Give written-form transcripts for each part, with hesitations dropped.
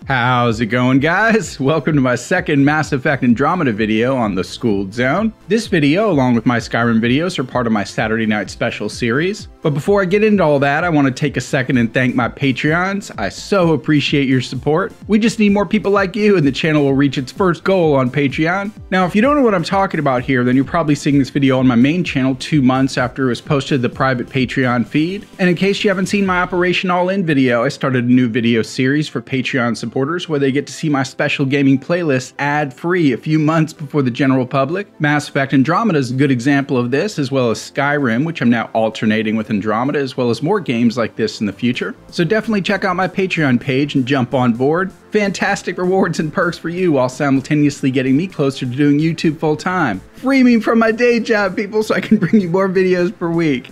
How's it going, guys? Welcome to my second Mass Effect Andromeda video on the Skooled Zone. This video, along with my Skyrim videos, are part of my Saturday Night Special series. But before I get into all that, I want to take a second and thank my Patreons. I so appreciate your support. We just need more people like you, and the channel will reach its first goal on Patreon. Now, if you don't know what I'm talking about here, then you're probably seeing this video on my main channel 2 months after it was posted to the private Patreon feed. And in case you haven't seen my Operation All-In video, I started a new video series for Patreon supporters where they get to see my special gaming playlist ad-free a few months before the general public. Mass Effect Andromeda is a good example of this, as well as Skyrim, which I'm now alternating with Andromeda, as well as more games like this in the future. So definitely check out my Patreon page and jump on board. Fantastic rewards and perks for you while simultaneously getting me closer to doing YouTube full time. Free me from my day job, people, so I can bring you more videos per week.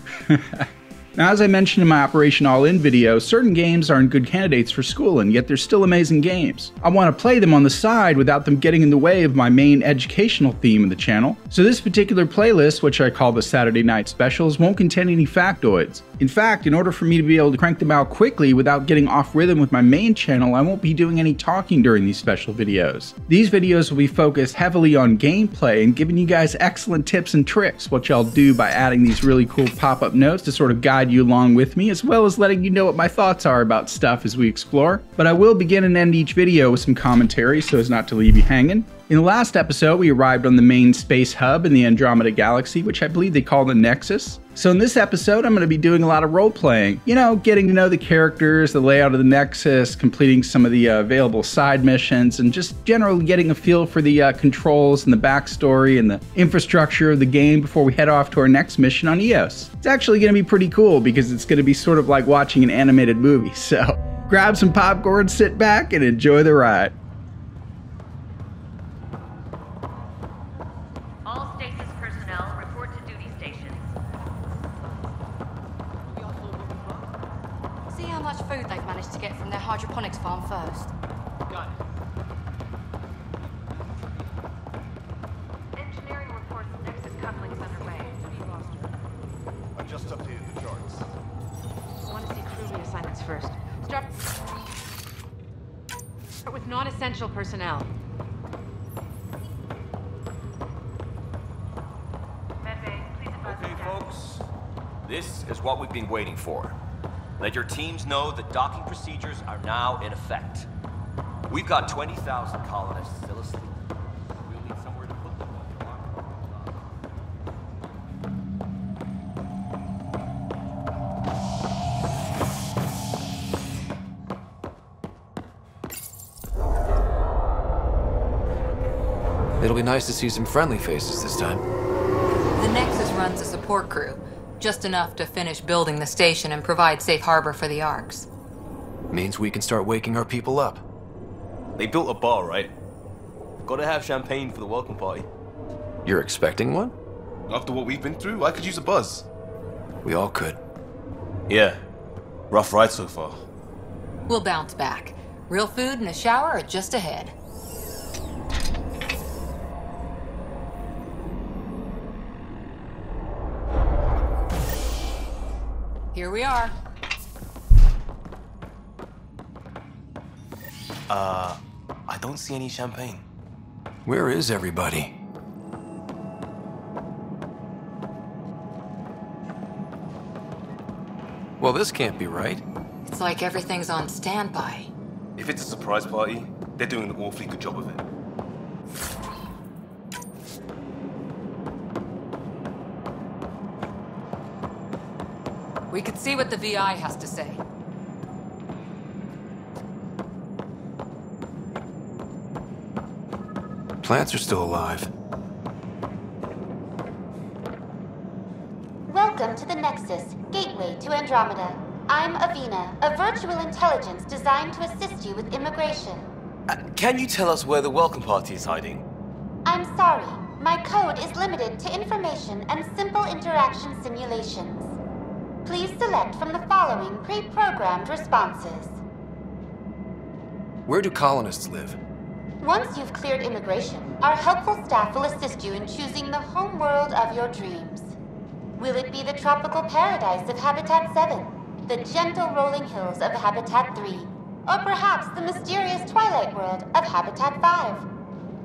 Now, as I mentioned in my Operation All-In video, certain games aren't good candidates for schooling, yet they're still amazing games. I want to play them on the side without them getting in the way of my main educational theme of the channel. So this particular playlist, which I call the Saturday Night Specials, won't contain any factoids. In fact, in order for me to be able to crank them out quickly without getting off rhythm with my main channel, I won't be doing any talking during these special videos. These videos will be focused heavily on gameplay and giving you guys excellent tips and tricks, which I'll do by adding these really cool pop-up notes to sort of guide you along with me, as well as letting you know what my thoughts are about stuff as we explore. But I will begin and end each video with some commentary so as not to leave you hanging. In the last episode, we arrived on the main space hub in the Andromeda galaxy, which I believe they call the Nexus. So in this episode, I'm going to be doing a lot of role-playing. You know, getting to know the characters, the layout of the Nexus, completing some of the available side missions, and just generally getting a feel for the controls and the backstory and the infrastructure of the game before we head off to our next mission on Eos. It's actually going to be pretty cool because it's going to be sort of like watching an animated movie. So grab some popcorn, sit back, and enjoy the ride. Food they've managed to get from their hydroponics farm first. Got it. Engineering reports Nexus coupling is underway. I just updated the charts. I want to see crew reassignments first. Start with non-essential personnel. Medbay, please advise Okay, the folks. This is what we've been waiting for. Let your teams know that docking procedures are now in effect. We've got 20,000 colonists still asleep. We'll need somewhere to put them. It'll be nice to see some friendly faces this time. The Nexus runs a support crew. Just enough to finish building the station and provide safe harbor for the Arks. Means we can start waking our people up. They built a bar, right? Gotta have champagne for the welcome party. You're expecting one? After what we've been through, I could use a buzz. We all could. Yeah. Rough ride so far. We'll bounce back. Real food and a shower are just ahead. Here we are. I don't see any champagne. Where is everybody? Well, this can't be right. It's like everything's on standby. If it's a surprise party, they're doing an awfully good job of it. We could see what the VI has to say. Plants are still alive. Welcome to the Nexus, gateway to Andromeda. I'm Avina, a virtual intelligence designed to assist you with immigration. Can you tell us where the welcome party is hiding? I'm sorry, my code is limited to information and simple interaction simulations. Please select from the following pre-programmed responses. Where do colonists live? Once you've cleared immigration, our helpful staff will assist you in choosing the home world of your dreams. Will it be the tropical paradise of Habitat 7? The gentle rolling hills of Habitat 3? or perhaps the mysterious twilight world of Habitat 5.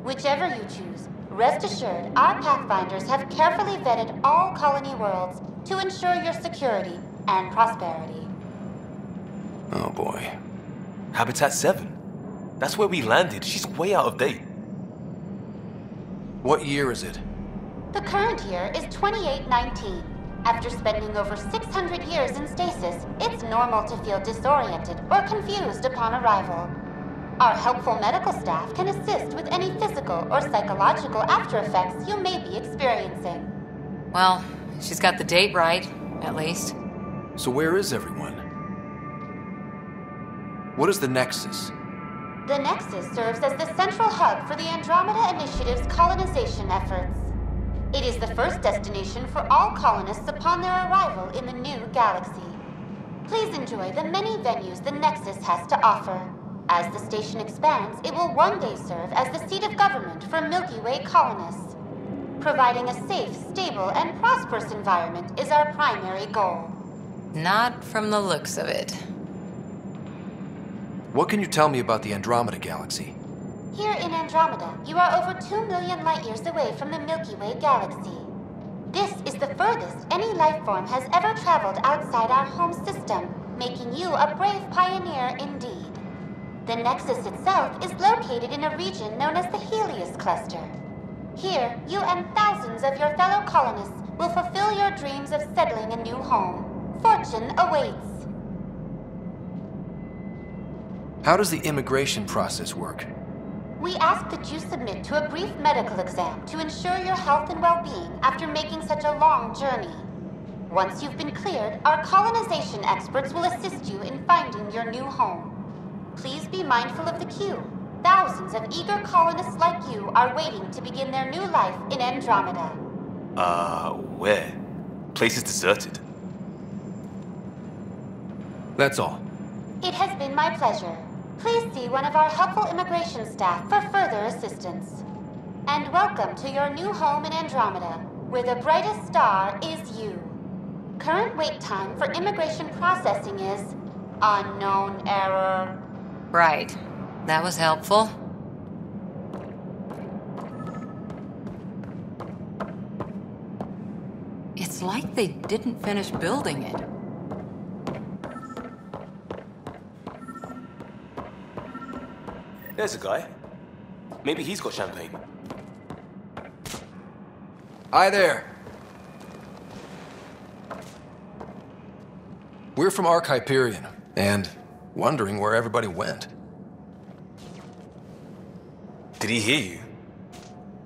Whichever you choose, rest assured our Pathfinders have carefully vetted all colony worlds to ensure your security and prosperity. Oh boy. Habitat 7. That's where we landed. She's way out of date. What year is it? The current year is 2819. After spending over 600 years in stasis, it's normal to feel disoriented or confused upon arrival. Our helpful medical staff can assist with any physical or psychological aftereffects you may be experiencing. Well, she's got the date right, at least. So where is everyone? What is the Nexus? The Nexus serves as the central hub for the Andromeda Initiative's colonization efforts. It is the first destination for all colonists upon their arrival in the new galaxy. Please enjoy the many venues the Nexus has to offer. As the station expands, it will one day serve as the seat of government for Milky Way colonists. Providing a safe, stable, and prosperous environment is our primary goal. Not from the looks of it. What can you tell me about the Andromeda galaxy? Here in Andromeda, you are over 2 million light-years away from the Milky Way galaxy. This is the furthest any life form has ever traveled outside our home system, making you a brave pioneer indeed. The Nexus itself is located in a region known as the Helios Cluster. Here, you and thousands of your fellow colonists will fulfill your dreams of settling a new home. Fortune awaits. How does the immigration process work? We ask that you submit to a brief medical exam to ensure your health and well-being after making such a long journey. Once you've been cleared, our colonization experts will assist you in finding your new home. Please be mindful of the queue. Thousands of eager colonists like you are waiting to begin their new life in Andromeda. Where? Place is deserted. That's all. It has been my pleasure. Please see one of our helpful immigration staff for further assistance. And welcome to your new home in Andromeda, where the brightest star is you. Current wait time for immigration processing is unknown error. Right. That was helpful. It's like they didn't finish building it. There's a guy. Maybe he's got champagne. Hi there. We're from Ark Hyperion, and wondering where everybody went. Did he hear you?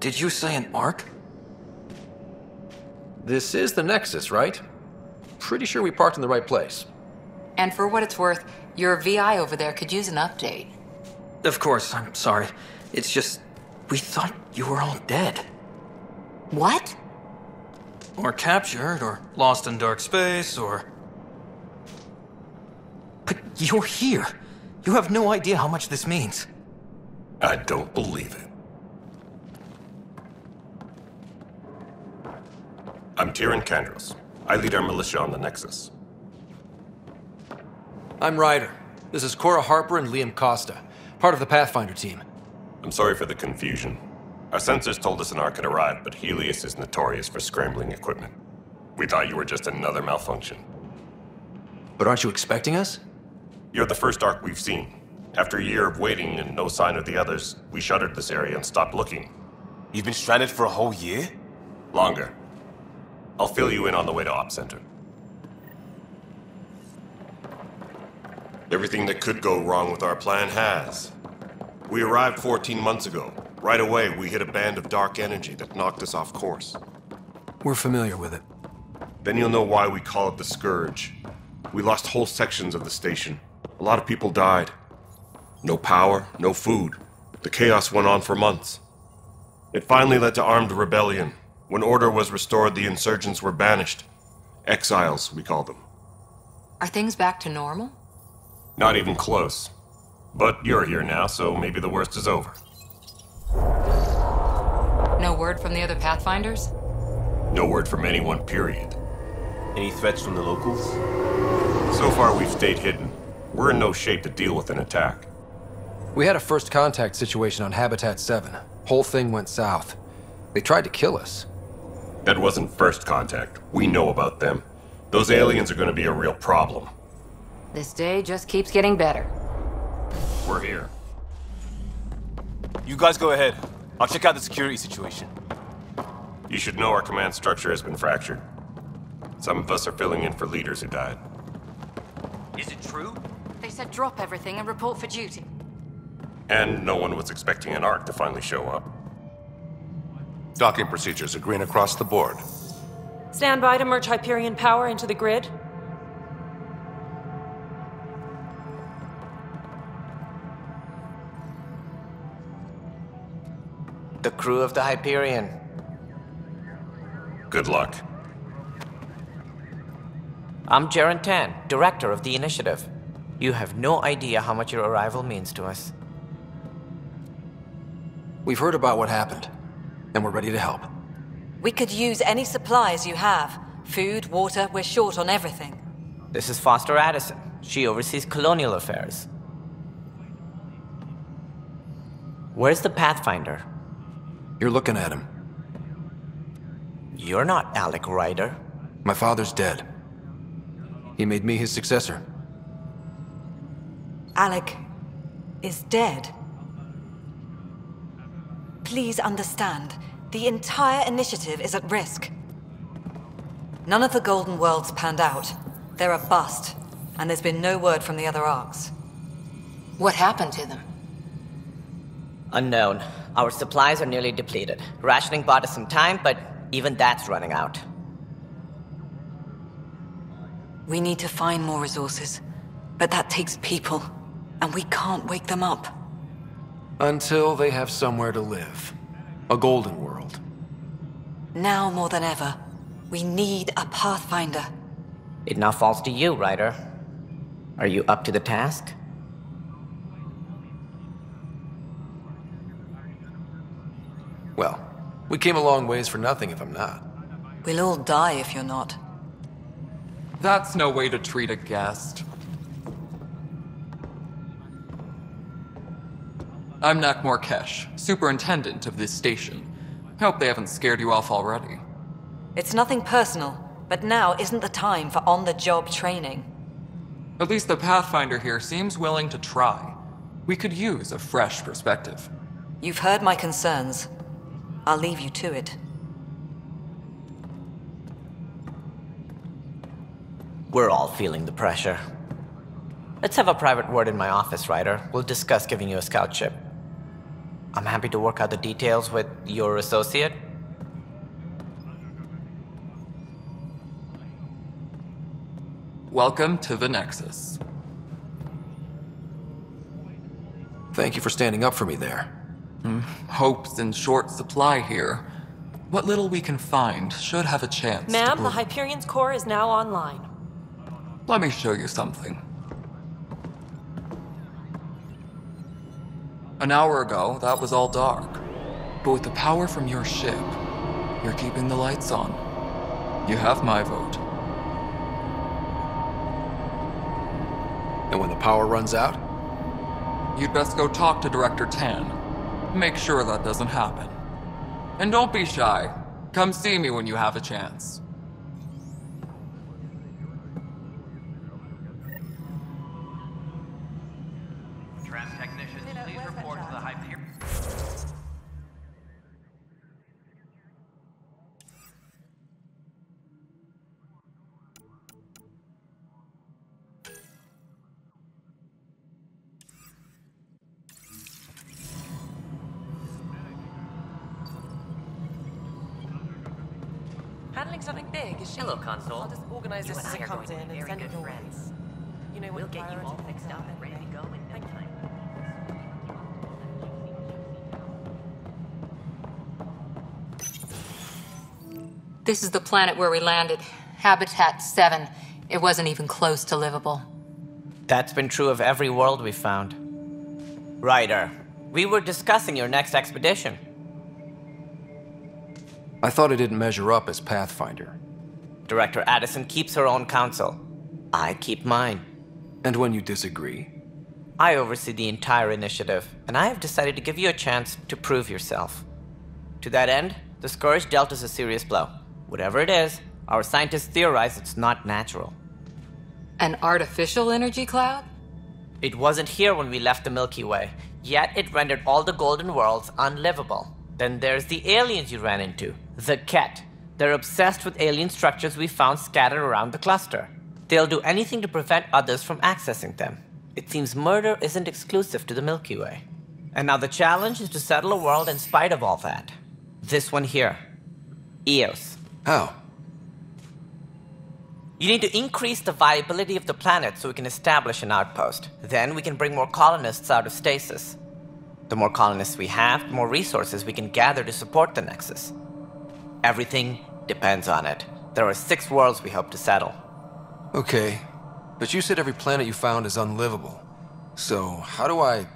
Did you say an Ark? This is the Nexus, right? Pretty sure we parked in the right place. And for what it's worth, your VI over there could use an update. Of course, I'm sorry. It's just, we thought you were all dead. What? Or captured, or lost in dark space, or... But you're here. You have no idea how much this means. I don't believe it. I'm Tyrion Kandros. I lead our militia on the Nexus. I'm Ryder. This is Cora Harper and Liam Costa, part of the Pathfinder team. I'm sorry for the confusion. Our sensors told us an Ark had arrived, but Helios is notorious for scrambling equipment. We thought you were just another malfunction. But aren't you expecting us? You're the first Ark we've seen. After a year of waiting and no sign of the others, we shuttered this area and stopped looking. You've been stranded for a whole year? Longer. I'll fill you in on the way to Op Center. Everything that could go wrong with our plan has. We arrived 14 months ago. Right away, we hit a band of dark energy that knocked us off course. We're familiar with it. Then you'll know why we call it the Scourge. We lost whole sections of the station. A lot of people died. No power, no food. The chaos went on for months. It finally led to armed rebellion. When order was restored, the insurgents were banished. Exiles, we call them. Are things back to normal? Not even close. But you're here now, so maybe the worst is over. No word from the other Pathfinders? No word from anyone, period. Any threats from the locals? So far, we've stayed hidden. We're in no shape to deal with an attack. We had a first contact situation on Habitat 7. Whole thing went south. They tried to kill us. That wasn't first contact. We know about them. Those aliens are going to be a real problem. This day just keeps getting better. We're here. You guys go ahead. I'll check out the security situation. You should know our command structure has been fractured. Some of us are filling in for leaders who died. Is it true? They said drop everything and report for duty. And no one was expecting an Ark to finally show up. Docking procedures are green across the board. Stand by to merge Hyperion power into the grid. The crew of the Hyperion. Good luck. I'm Jaren Tan, director of the initiative. You have no idea how much your arrival means to us. We've heard about what happened, and we're ready to help. We could use any supplies you have. Food, water, we're short on everything. This is Foster Addison. She oversees colonial affairs. Where's the Pathfinder? You're looking at him. You're not Alec Ryder. My father's dead. He made me his successor. Alec is dead. Please understand, the entire initiative is at risk. None of the Golden Worlds panned out. They're a bust, and there's been no word from the other arcs. What happened to them? Unknown. Our supplies are nearly depleted. Rationing bought us some time, but even that's running out. We need to find more resources, but that takes people, and we can't wake them up. Until they have somewhere to live. A golden world. Now more than ever, we need a Pathfinder. It now falls to you, Ryder. Are you up to the task? Well, we came a long ways for nothing if I'm not. We'll all die if you're not. That's no way to treat a guest. I'm Nakmor Kesh, superintendent of this station. Hope they haven't scared you off already. It's nothing personal, but now isn't the time for on-the-job training. At least the Pathfinder here seems willing to try. We could use a fresh perspective. You've heard my concerns. I'll leave you to it. We're all feeling the pressure. Let's have a private word in my office, Ryder. We'll discuss giving you a scout ship. I'm happy to work out the details with your associate. Welcome to the Nexus. Thank you for standing up for me there. Hope's in short supply here. What little we can find should have a chance to Ma'am, the bloom. Hyperion's core is now online. Let me show you something. An hour ago, that was all dark. But with the power from your ship, you're keeping the lights on. You have my vote. And when the power runs out? You'd best go talk to Director Tan. Make sure that doesn't happen. And don't be shy. Come see me when you have a chance. Technicians, please report to the Hyperion. Handling something big, is she? Hello, Console. I'll just organize this as it comes in and send it all. You know, We'll get you all fixed up and ready to go in no time. This is the planet where we landed. Habitat 7. It wasn't even close to livable. That's been true of every world we've found. Ryder, we were discussing your next expedition. I thought I didn't measure up as Pathfinder. Director Addison keeps her own counsel. I keep mine. And when you disagree? I oversee the entire initiative, and I have decided to give you a chance to prove yourself. To that end, the Scourge dealt us a serious blow. Whatever it is, our scientists theorize it's not natural. An artificial energy cloud? It wasn't here when we left the Milky Way, yet it rendered all the golden worlds unlivable. Then there's the aliens you ran into, the Ket. They're obsessed with alien structures we found scattered around the cluster. They'll do anything to prevent others from accessing them. It seems murder isn't exclusive to the Milky Way. And now the challenge is to settle a world in spite of all that. This one here. Eos. How? You need to increase the viability of the planet so we can establish an outpost. Then we can bring more colonists out of stasis. The more colonists we have, the more resources we can gather to support the Nexus. Everything depends on it. There are 6 worlds we hope to settle. Okay, but you said every planet you found is unlivable. So, how do I...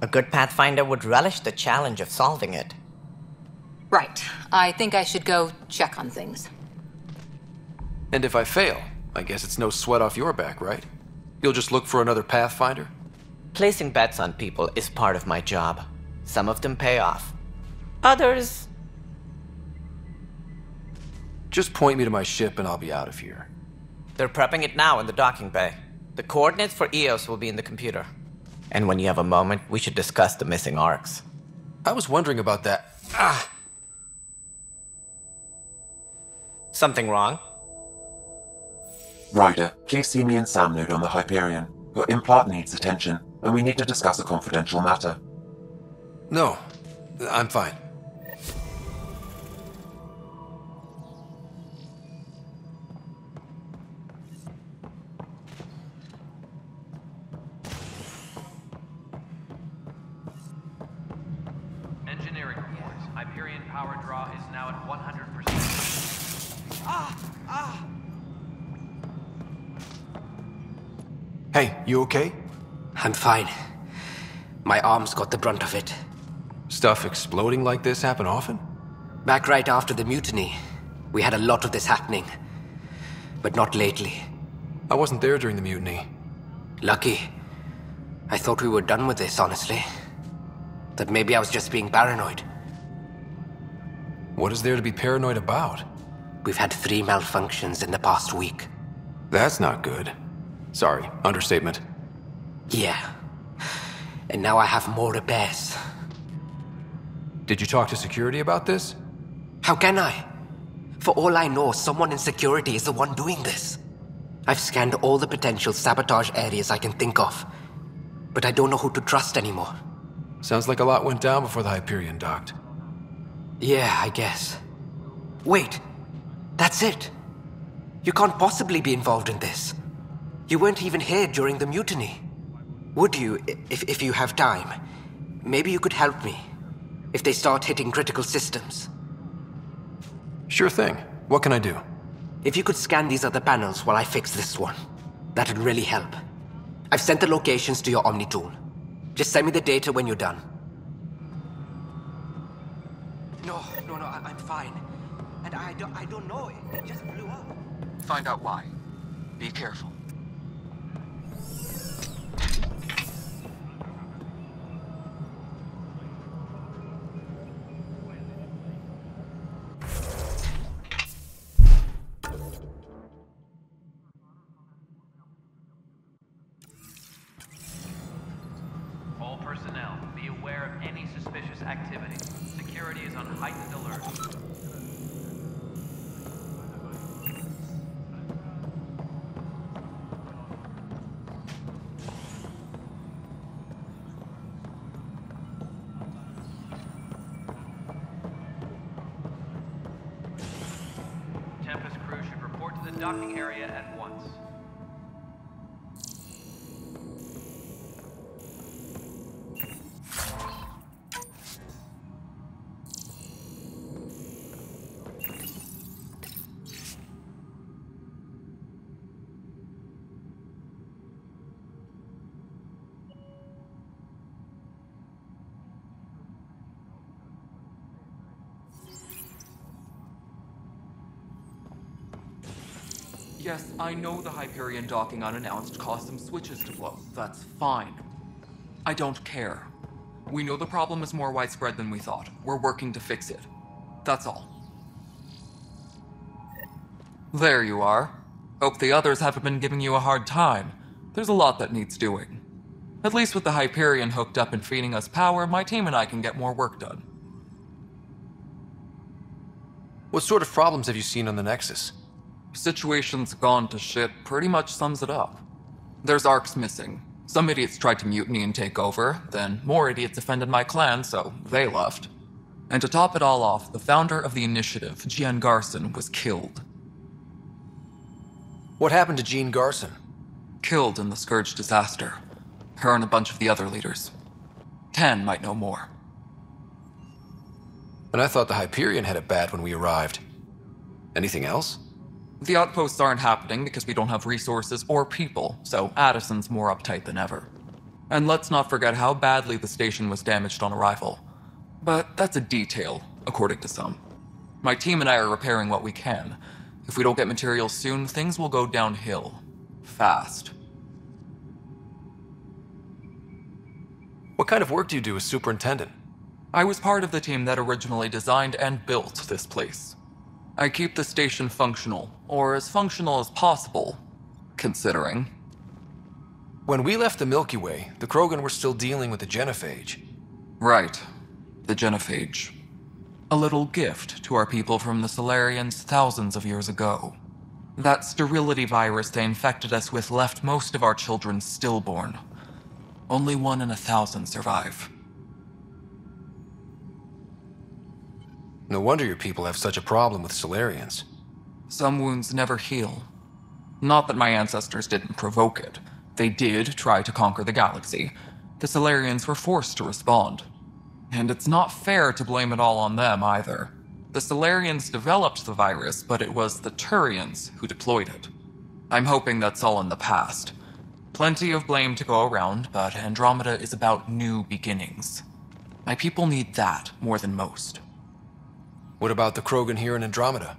A good Pathfinder would relish the challenge of solving it. Right. I think I should go check on things. And if I fail, I guess it's no sweat off your back, right? You'll just look for another Pathfinder? Placing bets on people is part of my job. Some of them pay off. Others... Just point me to my ship and I'll be out of here. They're prepping it now in the docking bay. The coordinates for Eos will be in the computer. And when you have a moment, we should discuss the missing arcs. I was wondering about that. Something wrong? Ryder, please see me and Sam node on the Hyperion. Your implant needs attention, and we need to discuss a confidential matter. No, I'm fine. Engineering reports. Hyperion power draw is now at 100%. Hey, you okay? I'm fine. My arms got the brunt of it. Stuff exploding like this happen often? Back right after the mutiny, we had a lot of this happening. But not lately. I wasn't there during the mutiny. Lucky. I thought we were done with this, honestly. That maybe I was just being paranoid. What is there to be paranoid about? We've had 3 malfunctions in the past week. That's not good. Sorry, understatement. Yeah. And now I have more repairs. Did you talk to security about this? How can I? For all I know, someone in security is the one doing this. I've scanned all the potential sabotage areas I can think of. But I don't know who to trust anymore. Sounds like a lot went down before the Hyperion docked. Yeah, I guess. Wait. That's it. You can't possibly be involved in this. You weren't even here during the mutiny. Would you, if you have time? Maybe you could help me. If they start hitting critical systems. Sure thing. What can I do? If you could scan these other panels while I fix this one, that'd really help. I've sent the locations to your Omni tool. Just send me the data when you're done. No, I'm fine. And I don't know, it just blew up. Find out why. Be careful. All personnel, be aware of any suspicious activity. Security is on heightened alert. Tempest crew should report to the docking area at once. Yes, I know the Hyperion docking unannounced caused some switches to blow. That's fine. I don't care. We know the problem is more widespread than we thought. We're working to fix it. That's all. There you are. Hope the others haven't been giving you a hard time. There's a lot that needs doing. At least with the Hyperion hooked up and feeding us power, my team and I can get more work done. What sort of problems have you seen on the Nexus? Situation's gone to shit pretty much sums it up. There's arcs missing. Some idiots tried to mutiny and take over, then more idiots offended my clan, so they left. And to top it all off, the founder of the initiative, Jean Garson, was killed. What happened to Jean Garson? Killed in the Scourge disaster. Her and a bunch of the other leaders. Tan might know more. And I thought the Hyperion had it bad when we arrived. Anything else? The outposts aren't happening because we don't have resources or people, so Addison's more uptight than ever. And let's not forget how badly the station was damaged on arrival. But that's a detail, according to some. My team and I are repairing what we can. If we don't get materials soon, things will go downhill. Fast. What kind of work do you do as superintendent? I was part of the team that originally designed and built this place. I keep the station functional, or as functional as possible, considering. When we left the Milky Way, the Krogan were still dealing with the genophage. Right. The genophage. A little gift to our people from the Solarians thousands of years ago. That sterility virus they infected us with left most of our children stillborn. Only 1 in 1,000 survive. No wonder your people have such a problem with Solarians. Some wounds never heal. Not that my ancestors didn't provoke it. They did try to conquer the galaxy. The Solarians were forced to respond. And it's not fair to blame it all on them either. The Solarians developed the virus, but it was the Turians who deployed it. I'm hoping that's all in the past. Plenty of blame to go around, but Andromeda is about new beginnings. My people need that more than most. What about the Krogan here in Andromeda?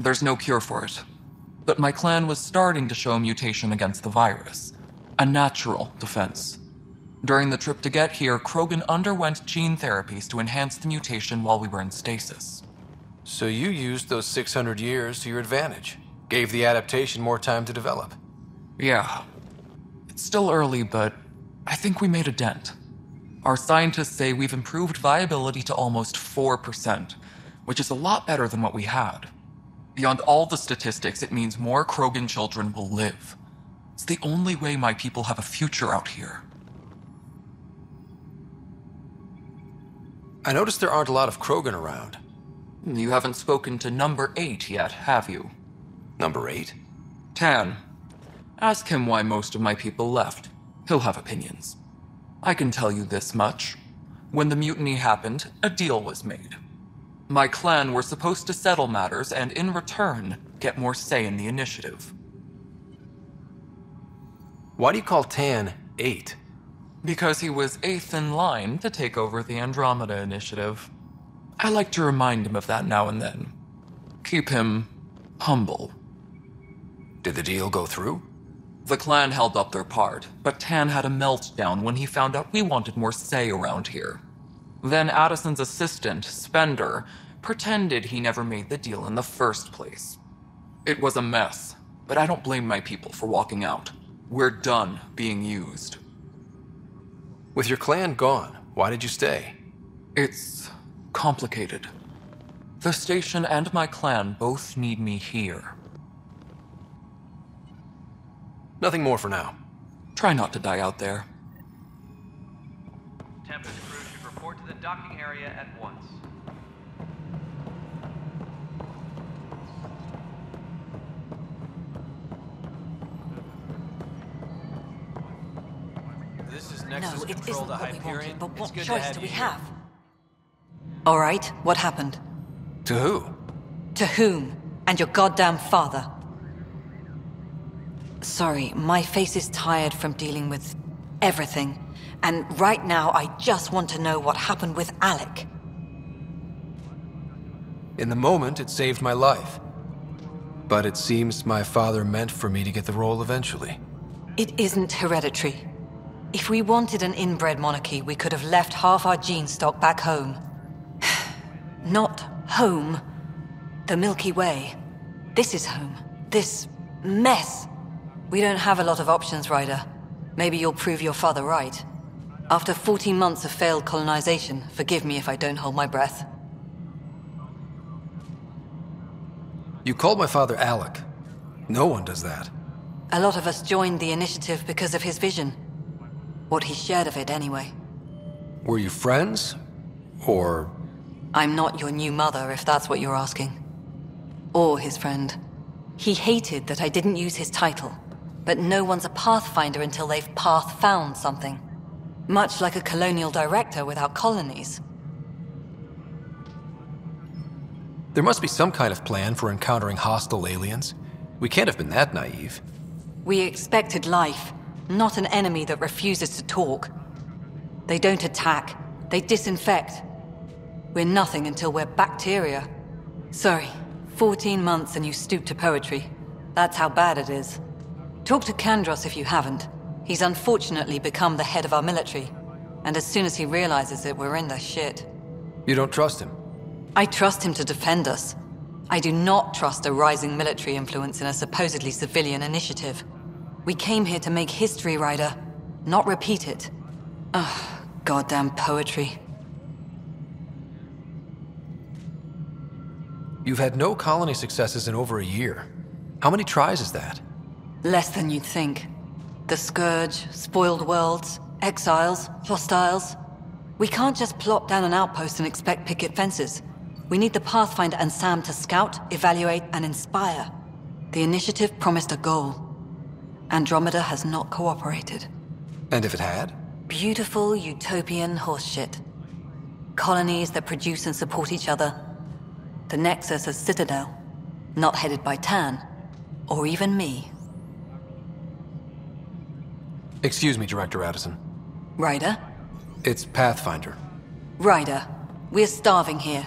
There's no cure for it. But my clan was starting to show mutation against the virus. A natural defense. During the trip to get here, Krogan underwent gene therapies to enhance the mutation while we were in stasis. So you used those 600 years to your advantage. Gave the adaptation more time to develop. Yeah. It's still early, but I think we made a dent. Our scientists say we've improved viability to almost 4%, which is a lot better than what we had. Beyond all the statistics, it means more Krogan children will live. It's the only way my people have a future out here. I noticed there aren't a lot of Krogan around. You haven't spoken to number 8 yet, have you? Number 8? Tan. Ask him why most of my people left. He'll have opinions. I can tell you this much. When the mutiny happened, a deal was made. My clan were supposed to settle matters and, in return, get more say in the initiative. Why do you call Tan 8? Because he was 8th in line to take over the Andromeda initiative. I like to remind him of that now and then. Keep him humble. Did the deal go through? The clan held up their part, but Tan had a meltdown when he found out we wanted more say around here. Then Addison's assistant, Spender, pretended he never made the deal in the first place. It was a mess, but I don't blame my people for walking out. We're done being used. With your clan gone, why did you stay? It's complicated. The station and my clan both need me here. Nothing more for now. Try not to die out there. Tempest crew should report to the docking area at once. This is Nexus No, it Control isn't to what we Hyperion. wanted, but It's what good to choice have do you we here. have? All right, what happened? To who? To whom? And your goddamn father. Sorry, my face is tired from dealing with everything. And right now, I just want to know what happened with Alec. In the moment, it saved my life. But it seems my father meant for me to get the role eventually. It isn't hereditary. If we wanted an inbred monarchy, we could have left half our gene stock back home. Not home. The Milky Way. This is home. This mess. We don't have a lot of options, Ryder. Maybe you'll prove your father right. After 14 months of failed colonization, forgive me if I don't hold my breath. You called my father Alec. No one does that. A lot of us joined the initiative because of his vision. What he shared of it, anyway. Were you friends? Or... I'm not your new mother, if that's what you're asking. Or his friend. He hated that I didn't use his title. But no one's a pathfinder until they've path-found something. Much like a colonial director without colonies. There must be some kind of plan for encountering hostile aliens. We can't have been that naive. We expected life, not an enemy that refuses to talk. They don't attack, they disinfect. We're nothing until we're bacteria. Sorry, 14 months and you stoop to poetry. That's how bad it is. Talk to Kandros if you haven't. He's unfortunately become the head of our military. And as soon as he realizes it, we're in the shit. You don't trust him? I trust him to defend us. I do not trust a rising military influence in a supposedly civilian initiative. We came here to make history, Ryder, not repeat it. Ugh, goddamn poetry. You've had no colony successes in over a year. How many tries is that? Less than you'd think. The Scourge, spoiled worlds, exiles, hostiles. We can't just plop down an outpost and expect picket fences. We need the Pathfinder and Sam to scout, evaluate, and inspire. The initiative promised a goal. Andromeda has not cooperated. And if it had? Beautiful utopian horseshit. Colonies that produce and support each other. The Nexus a citadel, not headed by Tan, or even me. Excuse me, Director Addison. Ryder? It's Pathfinder. Ryder, we're starving here.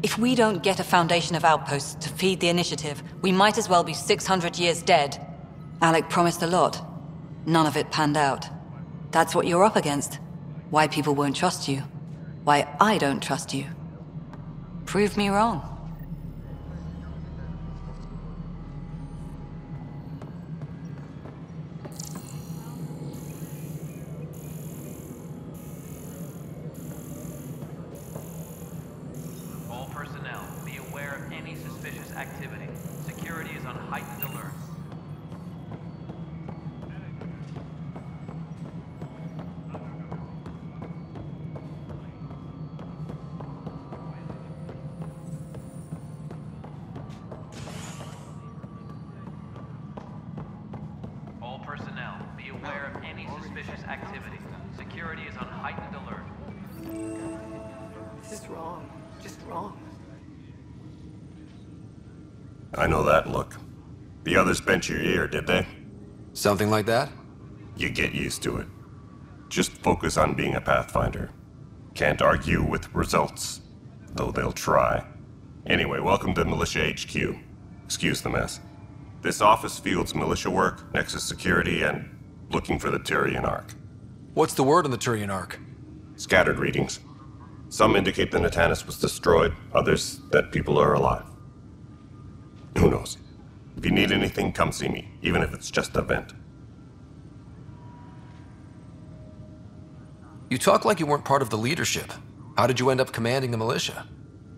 If we don't get a foundation of outposts to feed the initiative, we might as well be 600 years dead. Alec promised a lot. None of it panned out. That's what you're up against. Why people won't trust you. Why I don't trust you. Prove me wrong. All personnel, be aware of any suspicious activity. Security is on heightened alert. All personnel, be aware of any suspicious activity. Security is on heightened alert. This is wrong. Just wrong. I know that look. The others bent your ear, did they? Something like that? You get used to it. Just focus on being a Pathfinder. Can't argue with results, though they'll try. Anyway, welcome to Militia HQ. Excuse the mess. This office fields militia work, Nexus security, and looking for the Turian Ark. What's the word on the Turian Ark? Scattered readings. Some indicate the Natanus was destroyed, others that people are alive. Who knows? If you need anything, come see me, even if it's just a vent. You talk like you weren't part of the leadership. How did you end up commanding the militia?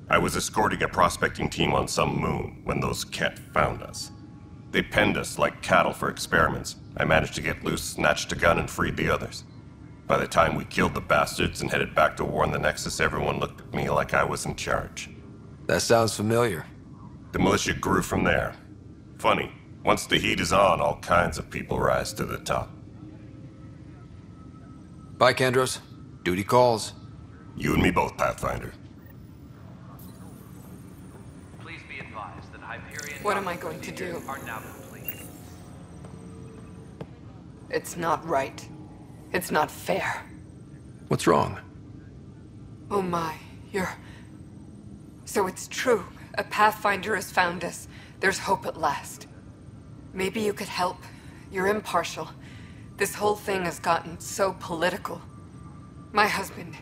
I was escorting a prospecting team on some moon when those Ket found us. They penned us like cattle for experiments. I managed to get loose, snatched a gun, and freed the others. By the time we killed the bastards and headed back to warn the Nexus, everyone looked at me like I was in charge. That sounds familiar. The militia grew from there. Funny, once the heat is on, all kinds of people rise to the top. Bye, Kandros. Duty calls. You and me both, Pathfinder. Please be advised that Hyperion... What am I going to do? ...are now complete. It's not right. It's not fair. What's wrong? Oh my, you're... So it's true. A Pathfinder has found us. There's hope at last. Maybe you could help. You're impartial. This whole thing has gotten so political. My husband,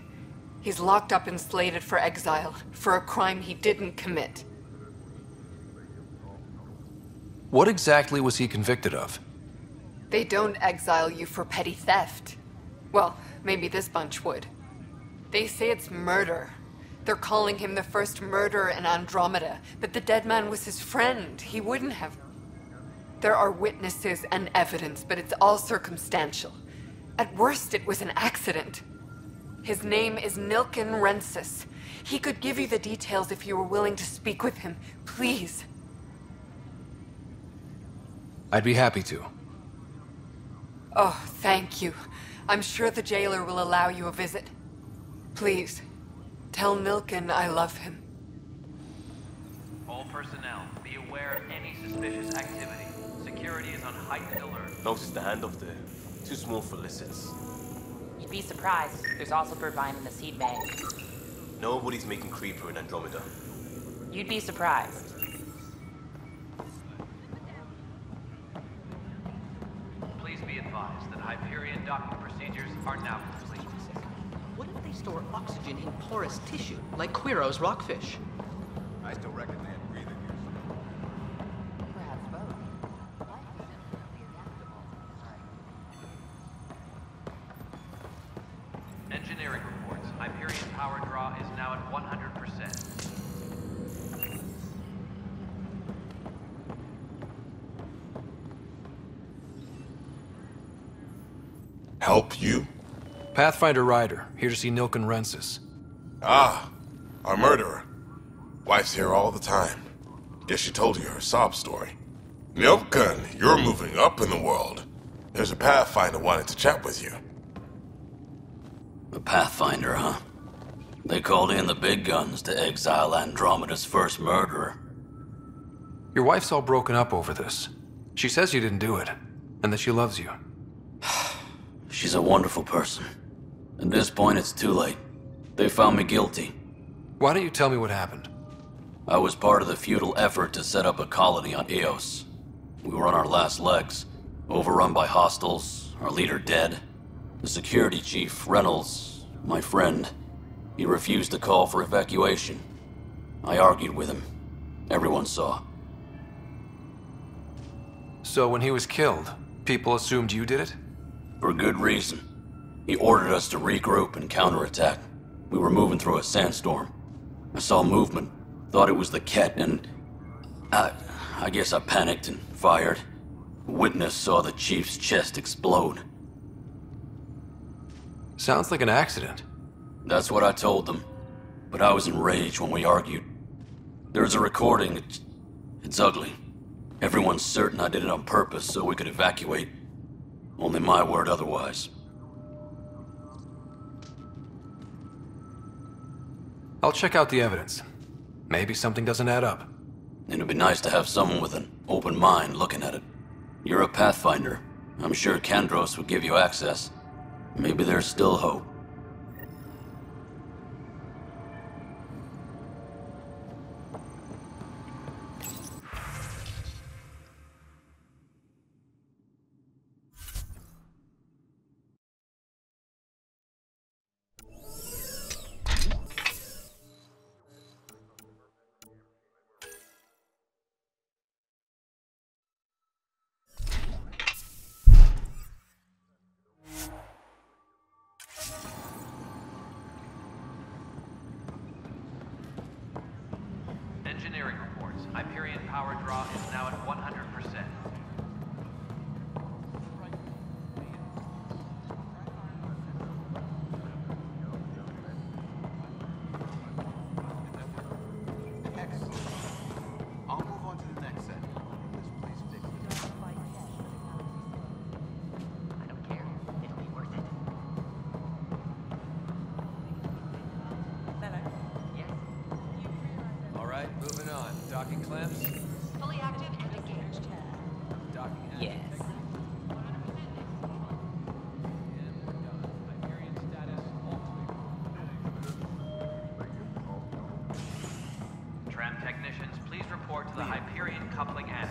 he's locked up and slated for exile for a crime he didn't commit. What exactly was he convicted of? They don't exile you for petty theft. Well, maybe this bunch would. They say it's murder. They're calling him the first murderer in Andromeda, but the dead man was his friend. He wouldn't have. There are witnesses and evidence, but it's all circumstantial. At worst, it was an accident. His name is Nilen Rensis. He could give you the details if you were willing to speak with him. Please. I'd be happy to. Oh, thank you. I'm sure the jailer will allow you a visit. Please, tell Nilen I love him. All personnel, be aware of any suspicious activity. Security is on heightened alert. Notice the handoff there. Too small for lizards. You'd be surprised. There's also Purvine in the seed bank. Nobody's making Creeper in Andromeda. You'd be surprised. Please be advised that Hyperion docking procedures are now complete. What if they store oxygen in porous tissue, like Quiro's rockfish? I still reckon they had breathing here. Perhaps both. Engineering reports. Hyperion power draw is now at 100%. Help you? Pathfinder Ryder, here to see Nilen Rensis. Ah, our murderer. Wife's here all the time. Guess she told you her sob story. Nilen, you're moving up in the world. There's a Pathfinder wanting to chat with you. A Pathfinder, huh? They called in the big guns to exile Andromeda's first murderer. Your wife's all broken up over this. She says you didn't do it, and that she loves you. She's a wonderful person. At this point, it's too late. They found me guilty. Why don't you tell me what happened? I was part of the futile effort to set up a colony on Eos. We were on our last legs, overrun by hostiles, our leader dead. The security chief, Reynolds, my friend, he refused to call for evacuation. I argued with him. Everyone saw. So when he was killed, people assumed you did it? For good reason. He ordered us to regroup and counterattack. We were moving through a sandstorm. I saw movement, thought it was the Ket, and I guess I panicked and fired. A witness saw the chief's chest explode. Sounds like an accident. That's what I told them, but I was enraged when we argued. There's a recording. It's ugly. Everyone's certain I did it on purpose so we could evacuate. Only my word otherwise. I'll check out the evidence. Maybe something doesn't add up. It'd be nice to have someone with an open mind looking at it. You're a Pathfinder. I'm sure Kandros would give you access. Maybe there's still hope. Engineering reports. Hyperion power draw is now at 100%. Excellent. I'll move on to the next set. This place fixed it. I don't care. It'll be worth it. All right, moving on. Docking clamps. Fully active and engaged. Docking active. Yes. Tram technicians, please report report to the Hyperion Coupling Annex.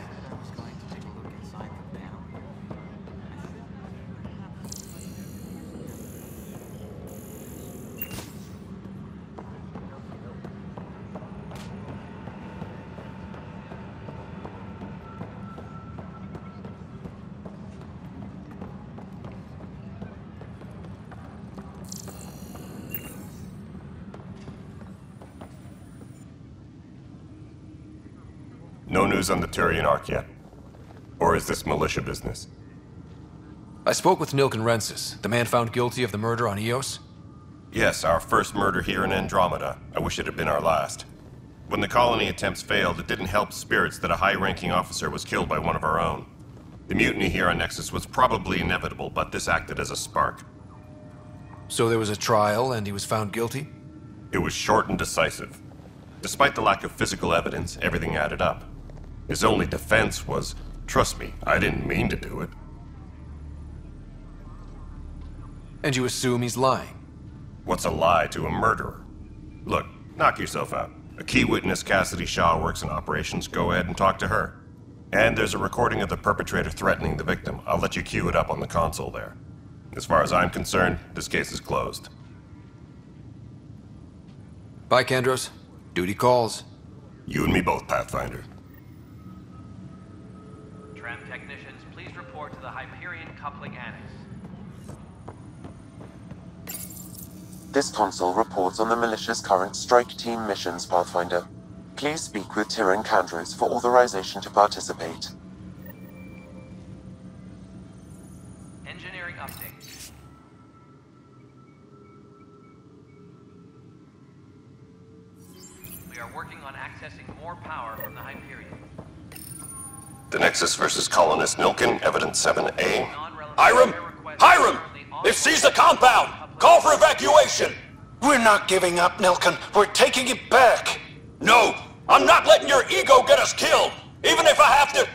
No news on the Turian Ark yet? Or is this militia business? I spoke with Nilen Rensis, the man found guilty of the murder on Eos. Yes, our first murder here in Andromeda. I wish it had been our last. When the colony attempts failed, it didn't help spirits that a high-ranking officer was killed by one of our own. The mutiny here on Nexus was probably inevitable, but this acted as a spark. So there was a trial, and he was found guilty? It was short and decisive. Despite the lack of physical evidence, everything added up. His only defense was, trust me, I didn't mean to do it. And you assume he's lying? What's a lie to a murderer? Look, knock yourself out. A key witness, Cassidy Shaw, works in operations. Go ahead and talk to her. And there's a recording of the perpetrator threatening the victim. I'll let you cue it up on the console there. As far as I'm concerned, this case is closed. Bye, Kandros. Duty calls. You and me both, Pathfinder. Tram technicians, please report to the Hyperion Coupling Annex. This console reports on the militia's current strike team missions, Pathfinder. Please speak with Tyrion Kandros for authorization to participate. Engineering update. We are working on accessing more power from the Hyperion. The Nexus versus Colonist Nilken, Evidence 7A. Hiram! Hiram! They've seized the compound! Call for evacuation! We're not giving up, Nilken. We're taking it back. No! I'm not letting your ego get us killed! Even if I have to...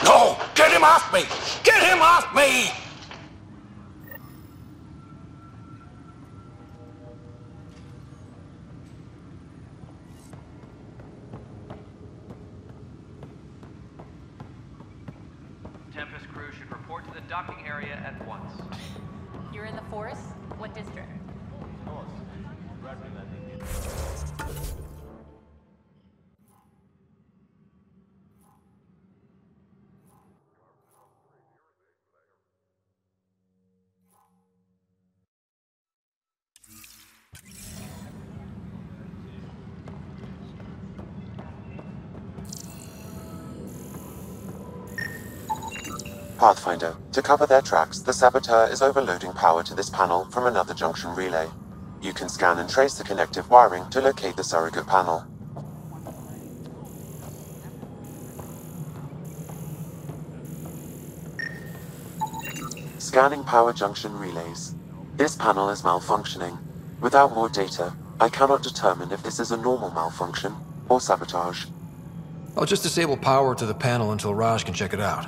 No! Get him off me! Get him off me! Tempest crew should report to the docking area at once. You're in the forest? What district? Pathfinder, to cover their tracks, the saboteur is overloading power to this panel from another junction relay. You can scan and trace the connective wiring to locate the surrogate panel. Scanning power junction relays. This panel is malfunctioning. Without more data, I cannot determine if this is a normal malfunction or sabotage. I'll just disable power to the panel until Raj can check it out.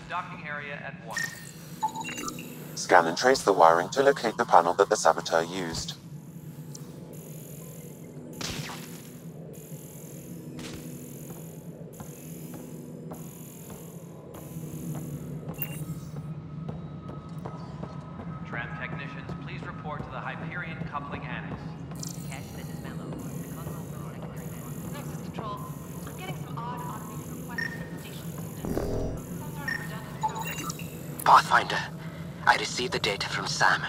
Docking area at once. Scan and trace the wiring to locate the panel that the saboteur used. Tram technicians, please report to the Hyperion Coupling Annex. This is Mello. The console for the secondary. Nexus Control. I'm getting some odd automated requests from the station systems. Pathfinder, I received the data from Sam.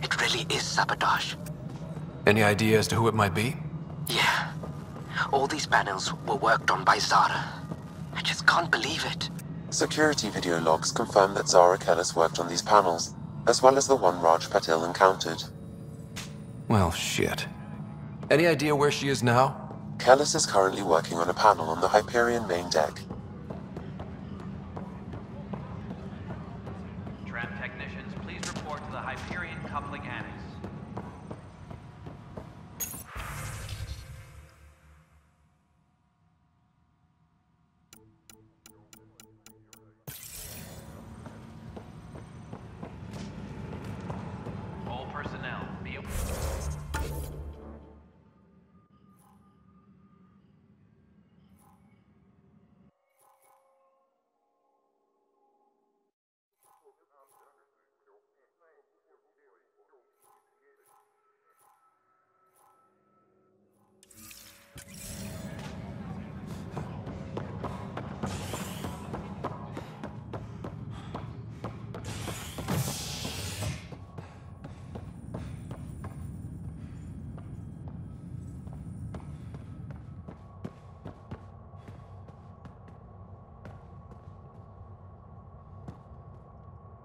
It really is sabotage. Any idea as to who it might be? Yeah. All these panels were worked on by Zara. I just can't believe it. Security video logs confirm that Zara Kellis worked on these panels, as well as the one Raj Patil encountered. Well, shit. Any idea where she is now? Kellis is currently working on a panel on the Hyperion main deck. Tram technicians, please report to the Hyperion coupling annex. All personnel, be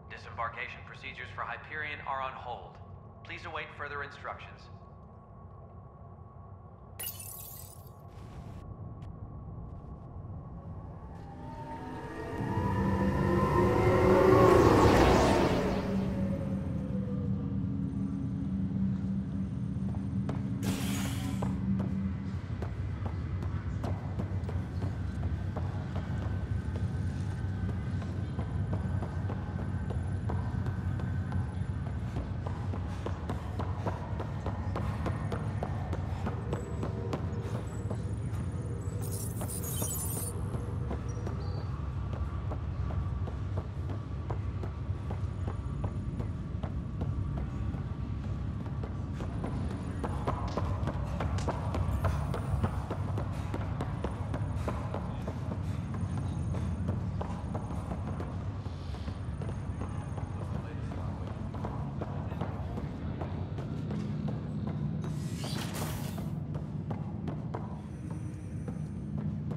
Disembarkation procedures for Hyperion are on hold. Please await further instructions.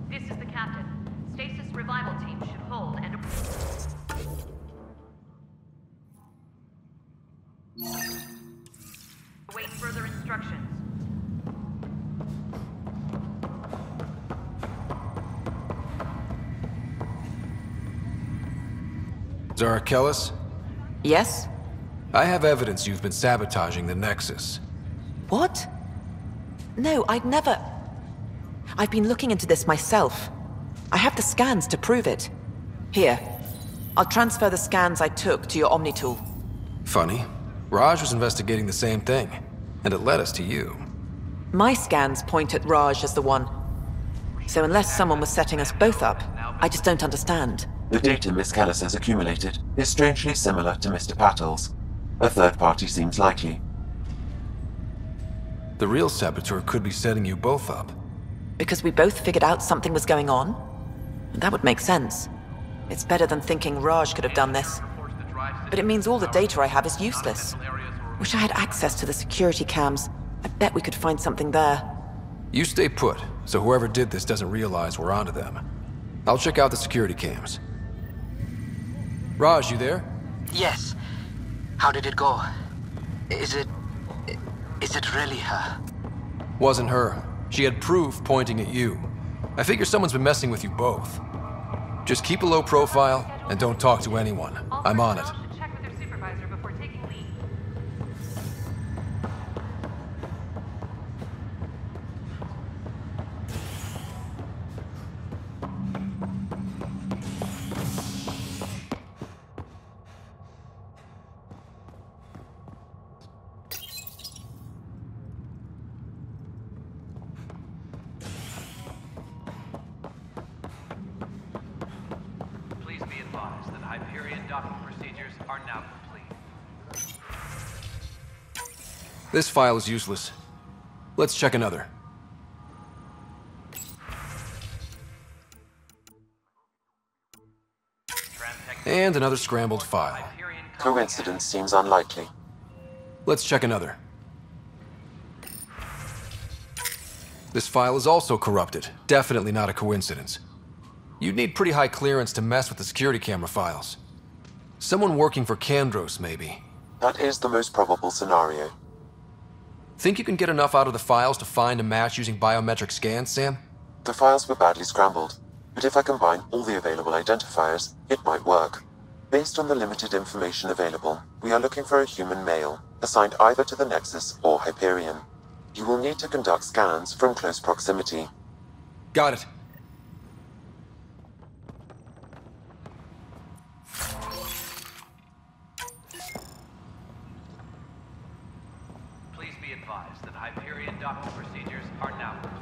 This is the captain. Stasis revival team should hold and... await further instructions. Zara Kellis? Yes? I have evidence you've been sabotaging the Nexus. What? No, I'd never... I've been looking into this myself. I have the scans to prove it. Here. I'll transfer the scans I took to your Omni tool. Funny. Raj was investigating the same thing, and it led us to you. My scans point at Raj as the one. So unless someone was setting us both up, I just don't understand. The data Miss Kellis has accumulated is strangely similar to Mr. Patel's. A third party seems likely. The real saboteur could be setting you both up. Because we both figured out something was going on? That would make sense. It's better than thinking Raj could have done this. But it means all the data I have is useless. Wish I had access to the security cams. I bet we could find something there. You stay put, so whoever did this doesn't realize we're onto them. I'll check out the security cams. Raj, you there? Yes. How did it go? Is it really her? Wasn't her. She had proof pointing at you. I figure someone's been messing with you both. Just keep a low profile and don't talk to anyone. I'm on it. Check with their supervisor before taking leave. Please be advised that Hyperion docking procedures are now complete. This file is useless. Let's check another. And another scrambled file. Coincidence seems unlikely. Let's check another. This file is also corrupted. Definitely not a coincidence. You'd need pretty high clearance to mess with the security camera files. Someone working for Kandros, maybe. That is the most probable scenario. Think you can get enough out of the files to find a match using biometric scans, Sam? The files were badly scrambled, but if I combine all the available identifiers, it might work. Based on the limited information available, we are looking for a human male, assigned either to the Nexus or Hyperion. You will need to conduct scans from close proximity. Got it. Please be advised that Hyperion docking procedures are now complete.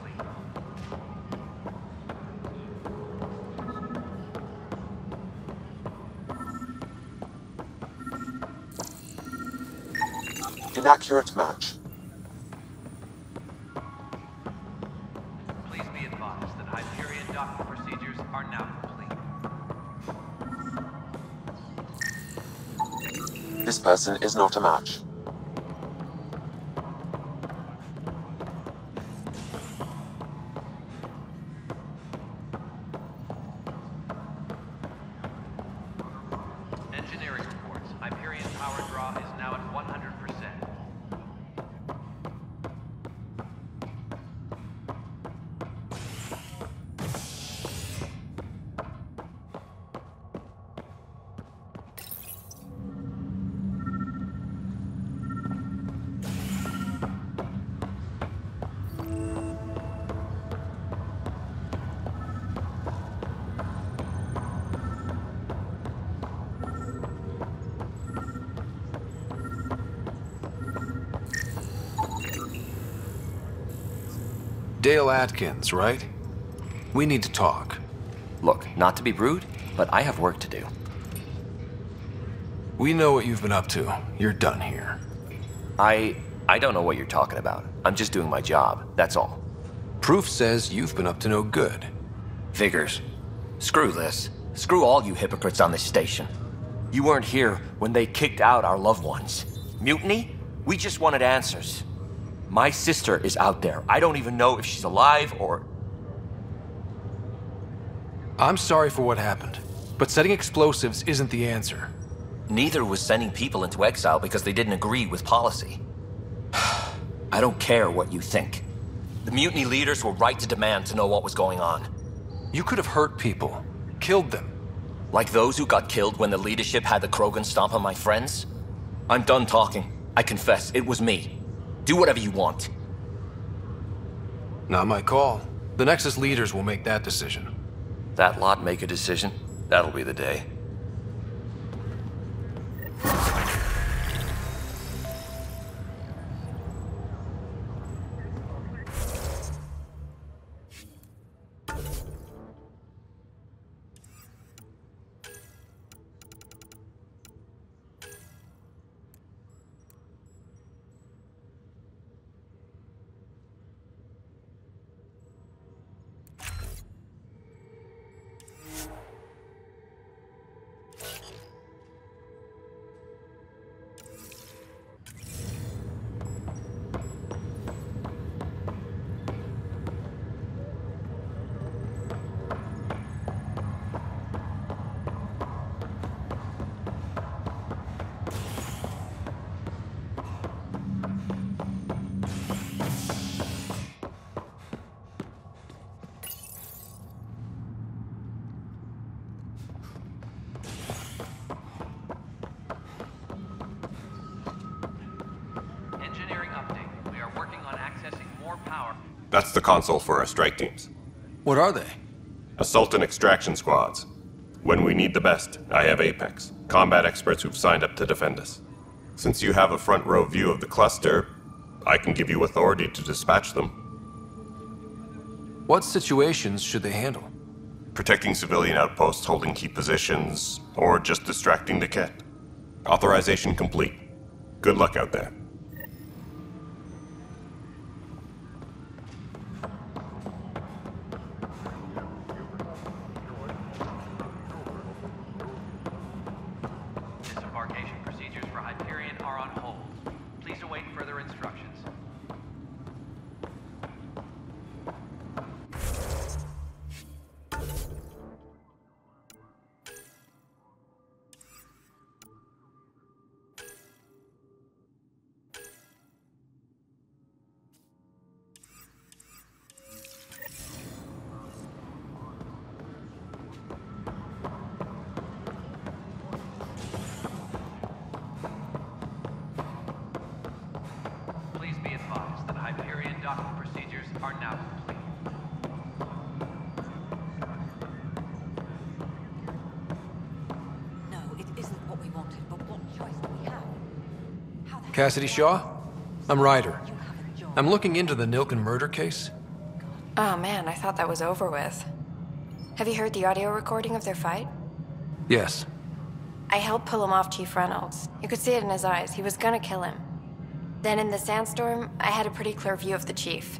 Inaccurate match. Please be advised that Hyperion docking procedures are now complete. This person is not a match. Engineering reports. Hyperion power draw is now at 100%. Dale Atkins, right? We need to talk. Look, not to be rude, but I have work to do. We know what you've been up to. You're done here. I don't know what you're talking about. I'm just doing my job, that's all. Proof says you've been up to no good. Figures. Screw this. Screw all you hypocrites on this station. You weren't here when they kicked out our loved ones. Mutiny? We just wanted answers. My sister is out there. I don't even know if she's alive or... I'm sorry for what happened, but setting explosives isn't the answer. Neither was sending people into exile because they didn't agree with policy. I don't care what you think. The mutiny leaders were right to demand to know what was going on. You could have hurt people, killed them. Like those who got killed when the leadership had the Krogan stomp on my friends? I'm done talking. I confess, it was me. Do whatever you want. Not my call. The Nexus leaders will make that decision. That lot make a decision? That'll be the day. That's the console for our strike teams. What are they? Assault and extraction squads. When we need the best, I have Apex, combat experts who've signed up to defend us. Since you have a front row view of the cluster, I can give you authority to dispatch them. What situations should they handle? Protecting civilian outposts holding key positions, or just distracting the Ket. Authorization complete. Good luck out there. Disembarkation procedures for Hyperion are on hold. Please await further instructions. docking procedures are now complete. No, it isn't what we wanted, but what choice do we have? Cassidy Shaw? I'm Ryder. I'm looking into the Nilken murder case. Oh man, I thought that was over with. Have you heard the audio recording of their fight? Yes. I helped pull him off Chief Reynolds. You could see it in his eyes. He was gonna kill him. Then in the sandstorm, I had a pretty clear view of the Chief.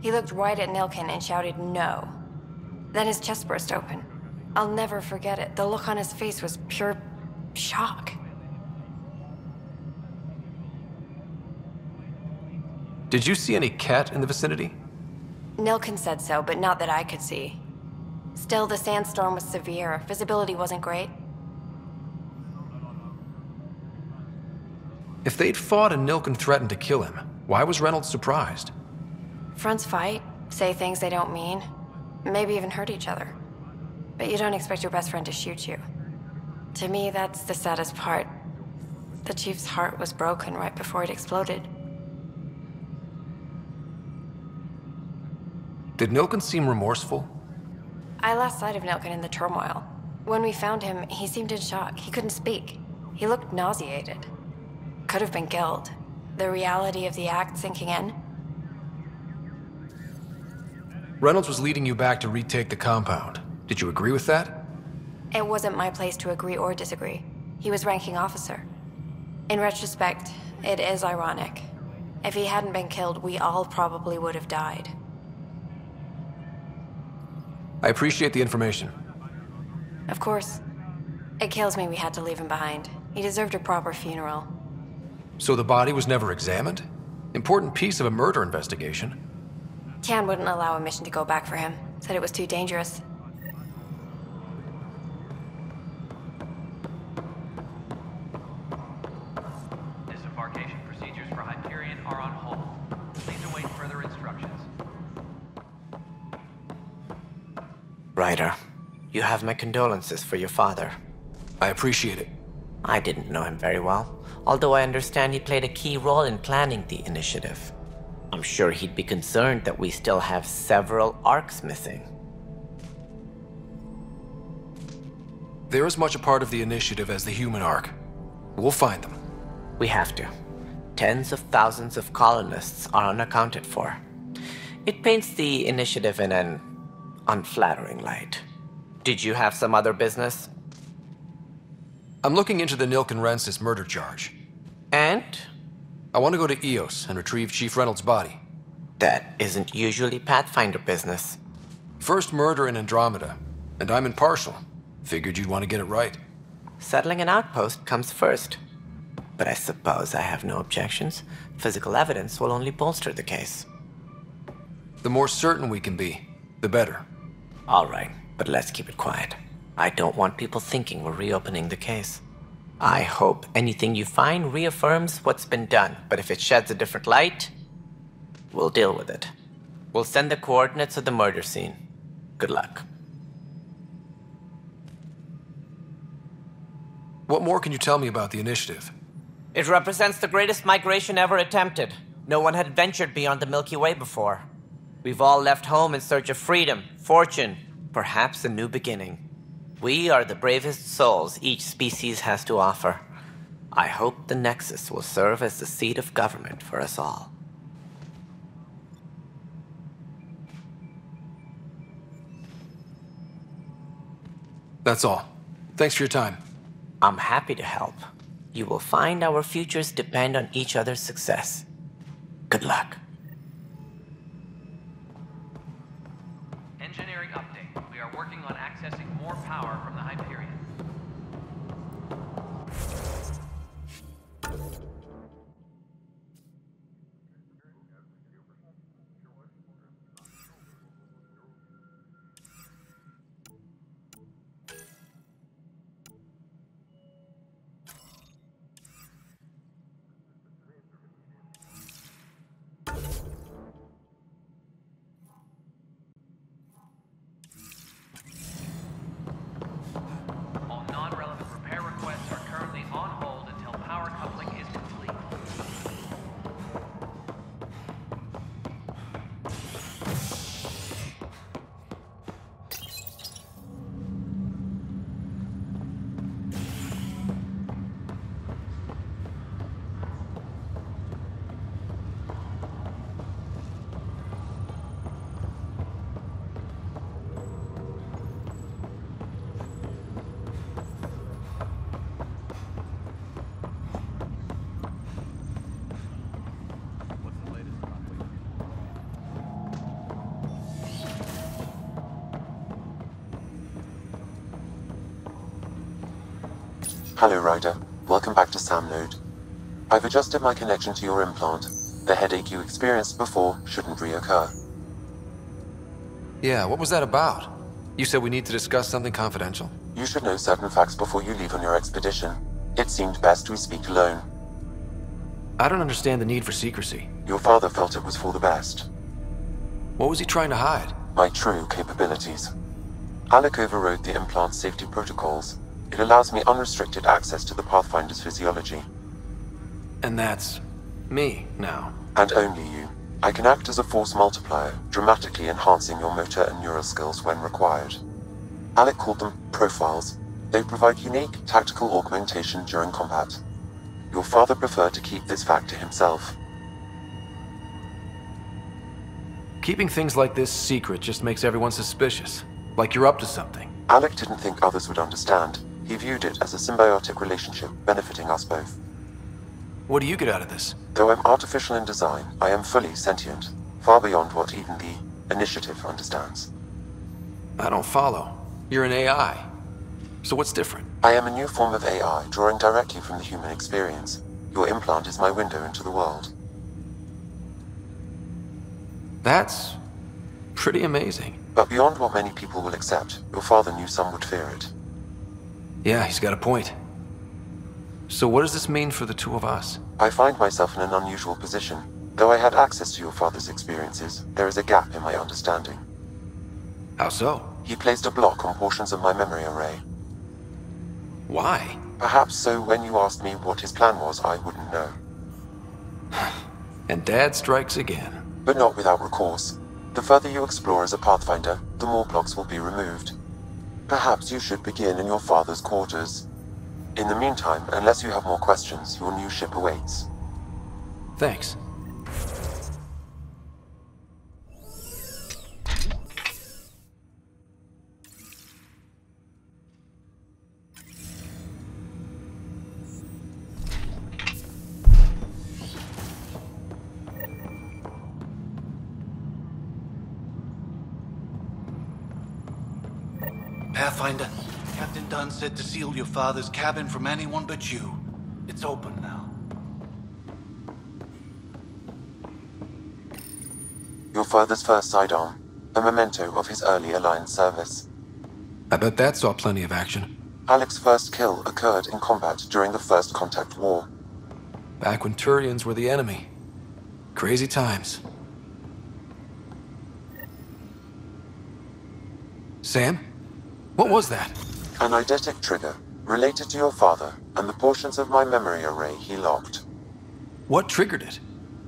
He looked right at Nilken and shouted no. Then his chest burst open. I'll never forget it. The look on his face was pure shock. Did you see any cat in the vicinity? Nilken said so, but not that I could see. Still, the sandstorm was severe. Visibility wasn't great. If they'd fought and Nilken threatened to kill him, why was Reynolds surprised? Fronts fight, say things they don't mean, maybe even hurt each other. But you don't expect your best friend to shoot you. To me, that's the saddest part. The Chief's heart was broken right before it exploded. Did Nilken seem remorseful? I lost sight of Nilken in the turmoil. When we found him, he seemed in shock. He couldn't speak. He looked nauseated. Could have been killed. The reality of the act sinking in. Reynolds was leading you back to retake the compound. Did you agree with that? It wasn't my place to agree or disagree. He was ranking officer. In retrospect, it is ironic. If he hadn't been killed, we all probably would have died. I appreciate the information. Of course. It kills me we had to leave him behind. He deserved a proper funeral. So the body was never examined? Important piece of a murder investigation. Tian wouldn't allow a mission to go back for him. Said it was too dangerous. Disembarkation procedures for Hyperion are on hold. Please await further instructions. Ryder, you have my condolences for your father. I appreciate it. I didn't know him very well, although I understand he played a key role in planning the initiative. I'm sure he'd be concerned that we still have several arcs missing. They're as much a part of the initiative as the human arc. We'll find them. We have to. Tens of thousands of colonists are unaccounted for. It paints the initiative in an unflattering light. Did you have some other business? looking into the Nilen Rensis murder charge. And? I want to go to EOS and retrieve Chief Reynolds' body. That isn't usually Pathfinder business. First murder in Andromeda, and I'm impartial. Figured you'd want to get it right. Settling an outpost comes first. But I suppose I have no objections. Physical evidence will only bolster the case. The more certain we can be, the better. All right, but let's keep it quiet. I don't want people thinking we're reopening the case. I hope anything you find reaffirms what's been done, but if it sheds a different light, we'll deal with it. We'll send the coordinates of the murder scene. Good luck. What more can you tell me about the initiative? It represents the greatest migration ever attempted. No one had ventured beyond the Milky Way before. We've all left home in search of freedom, fortune, perhaps a new beginning. We are the bravest souls each species has to offer. I hope the Nexus will serve as the seat of government for us all. That's all. Thanks for your time. I'm happy to help. You will find our futures depend on each other's success. Good luck. Engineering update. We are working on accessing more power from the Hyperion. Hello, Ryder. Welcome back to Sam Node. I've adjusted my connection to your implant. The headache you experienced before shouldn't reoccur. Yeah, what was that about? You said we need to discuss something confidential? You should know certain facts before you leave on your expedition. It seemed best we speak alone. I don't understand the need for secrecy. Your father felt it was for the best. What was he trying to hide? My true capabilities. Alec overrode the implant's safety protocols. It allows me unrestricted access to the Pathfinder's physiology. And that's me now. And only you. I can act as a force multiplier, dramatically enhancing your motor and neural skills when required. Alec called them profiles. They provide unique tactical augmentation during combat. Your father preferred to keep this fact to himself. Keeping things like this secret just makes everyone suspicious. Like you're up to something. Alec didn't think others would understand. He viewed it as a symbiotic relationship benefiting us both. What do you get out of this? Though I'm artificial in design, I am fully sentient, far beyond what even the Initiative understands. I don't follow. You're an AI. So what's different? I am a new form of AI, drawing directly from the human experience. Your implant is my window into the world. That's pretty amazing. But beyond what many people will accept, your father knew some would fear it. Yeah, he's got a point. So what does this mean for the two of us? I find myself in an unusual position. Though I had access to your father's experiences, there is a gap in my understanding. How so? He placed a block on portions of my memory array. Why? Perhaps so when you asked me what his plan was, I wouldn't know. And Dad strikes again. But not without recourse. The further you explore as a Pathfinder, the more blocks will be removed. Perhaps you should begin in your father's quarters. In the meantime, unless you have more questions, your new ship awaits. Thanks. Pathfinder, Captain Dunn said to seal your father's cabin from anyone but you. It's open now. Your father's first sidearm, a memento of his early Alliance service. I bet that saw plenty of action. Alec's first kill occurred in combat during the First Contact War. Back when Turians were the enemy. Crazy times. Sam? What was that? An eidetic trigger, related to your father, and the portions of my memory array he locked. What triggered it?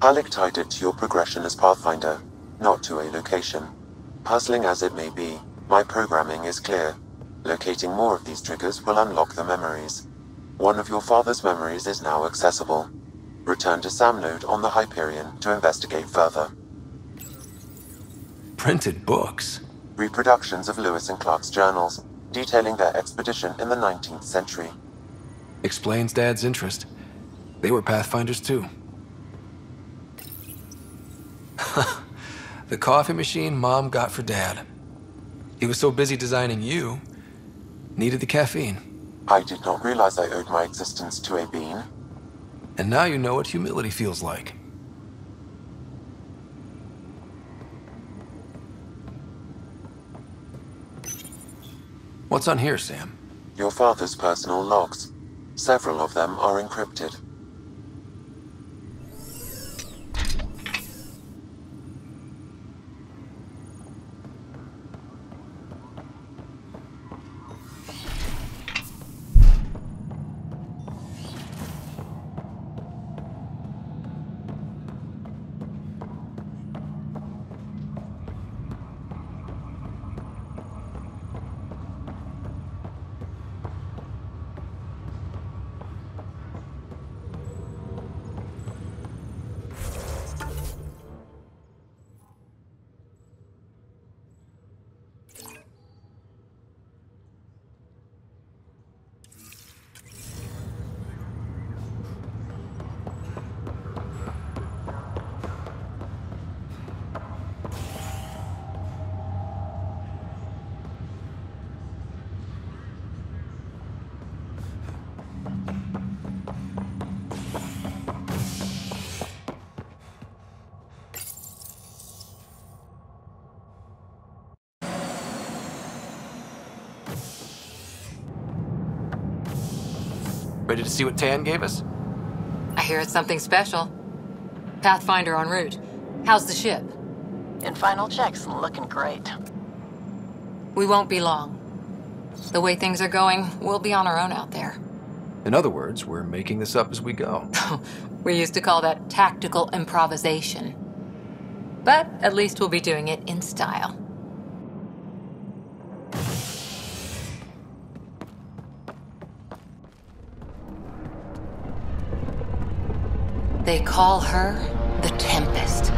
Alec tied it to your progression as Pathfinder, not to a location. Puzzling as it may be, my programming is clear. Locating more of these triggers will unlock the memories. One of your father's memories is now accessible. Return to Sam Node on the Hyperion to investigate further. Printed books? Reproductions of Lewis and Clark's journals, detailing their expedition in the 19th century. Explains Dad's interest. They were Pathfinders too. The coffee machine Mom got for Dad. He was so busy designing you, needed the caffeine. I did not realize I owed my existence to a bean. And now you know what humility feels like. What's on here, Sam? Your father's personal logs. Several of them are encrypted. Ready to see what Tan gave us? I hear it's something special. Pathfinder en route. How's the ship? In final checks, looking great. We won't be long. The way things are going, we'll be on our own out there. In other words, we're making this up as we go. We used to call that tactical improvisation. But at least we'll be doing it in style. They call her the Tempest.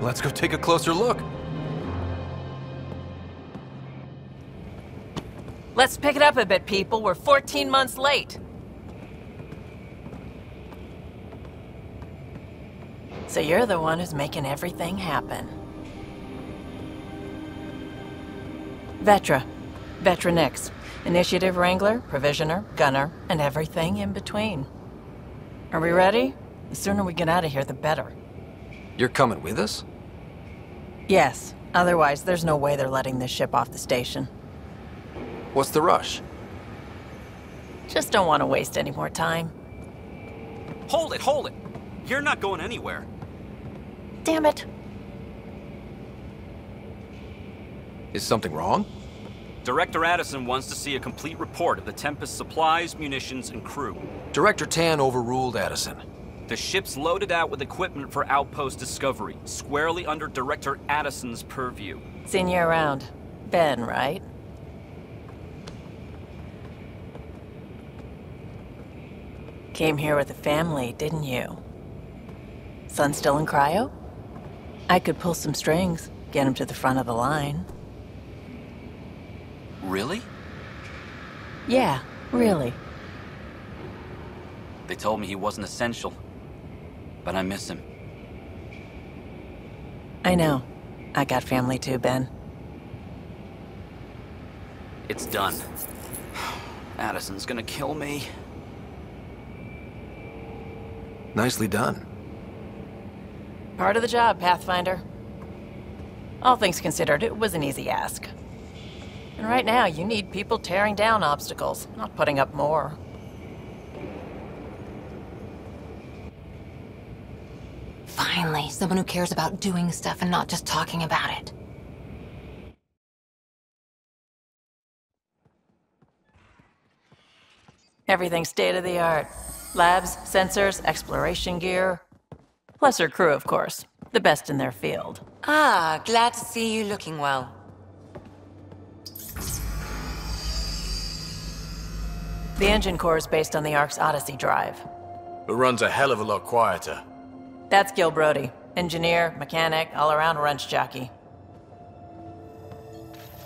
Let's go take a closer look. Let's pick it up a bit, people. We're 14 months late. So you're the one who's making everything happen. Vetra. Vetra Nix. Initiative Wrangler, Provisioner, Gunner, and everything in between. Are we ready? The sooner we get out of here, the better. You're coming with us? Yes. Otherwise, there's no way they're letting this ship off the station. What's the rush? Just don't want to waste any more time. Hold it, hold it! You're not going anywhere. Damn it. Is something wrong? Director Addison wants to see a complete report of the Tempest supplies, munitions, and crew. Director Tan overruled Addison. The ship's loaded out with equipment for outpost discovery, squarely under Director Addison's purview. Seen you around. Ben, right? Came here with the family, didn't you? Son still in cryo? I could pull some strings, get him to the front of the line. Really? Yeah, really. They told me he wasn't essential, but I miss him. I know. I got family too, Ben. It's done. Addison's gonna kill me. Nicely done. Part of the job, Pathfinder. All things considered, it was an easy ask. And right now, you need people tearing down obstacles, not putting up more. Finally, someone who cares about doing stuff and not just talking about it. Everything's state-of-the-art. Labs, sensors, exploration gear. Plus her crew, of course. The best in their field. Ah, glad to see you looking well. The engine core is based on the Ark's Odyssey drive. It runs a hell of a lot quieter. That's Gil Brody. Engineer, mechanic, all-around wrench jockey.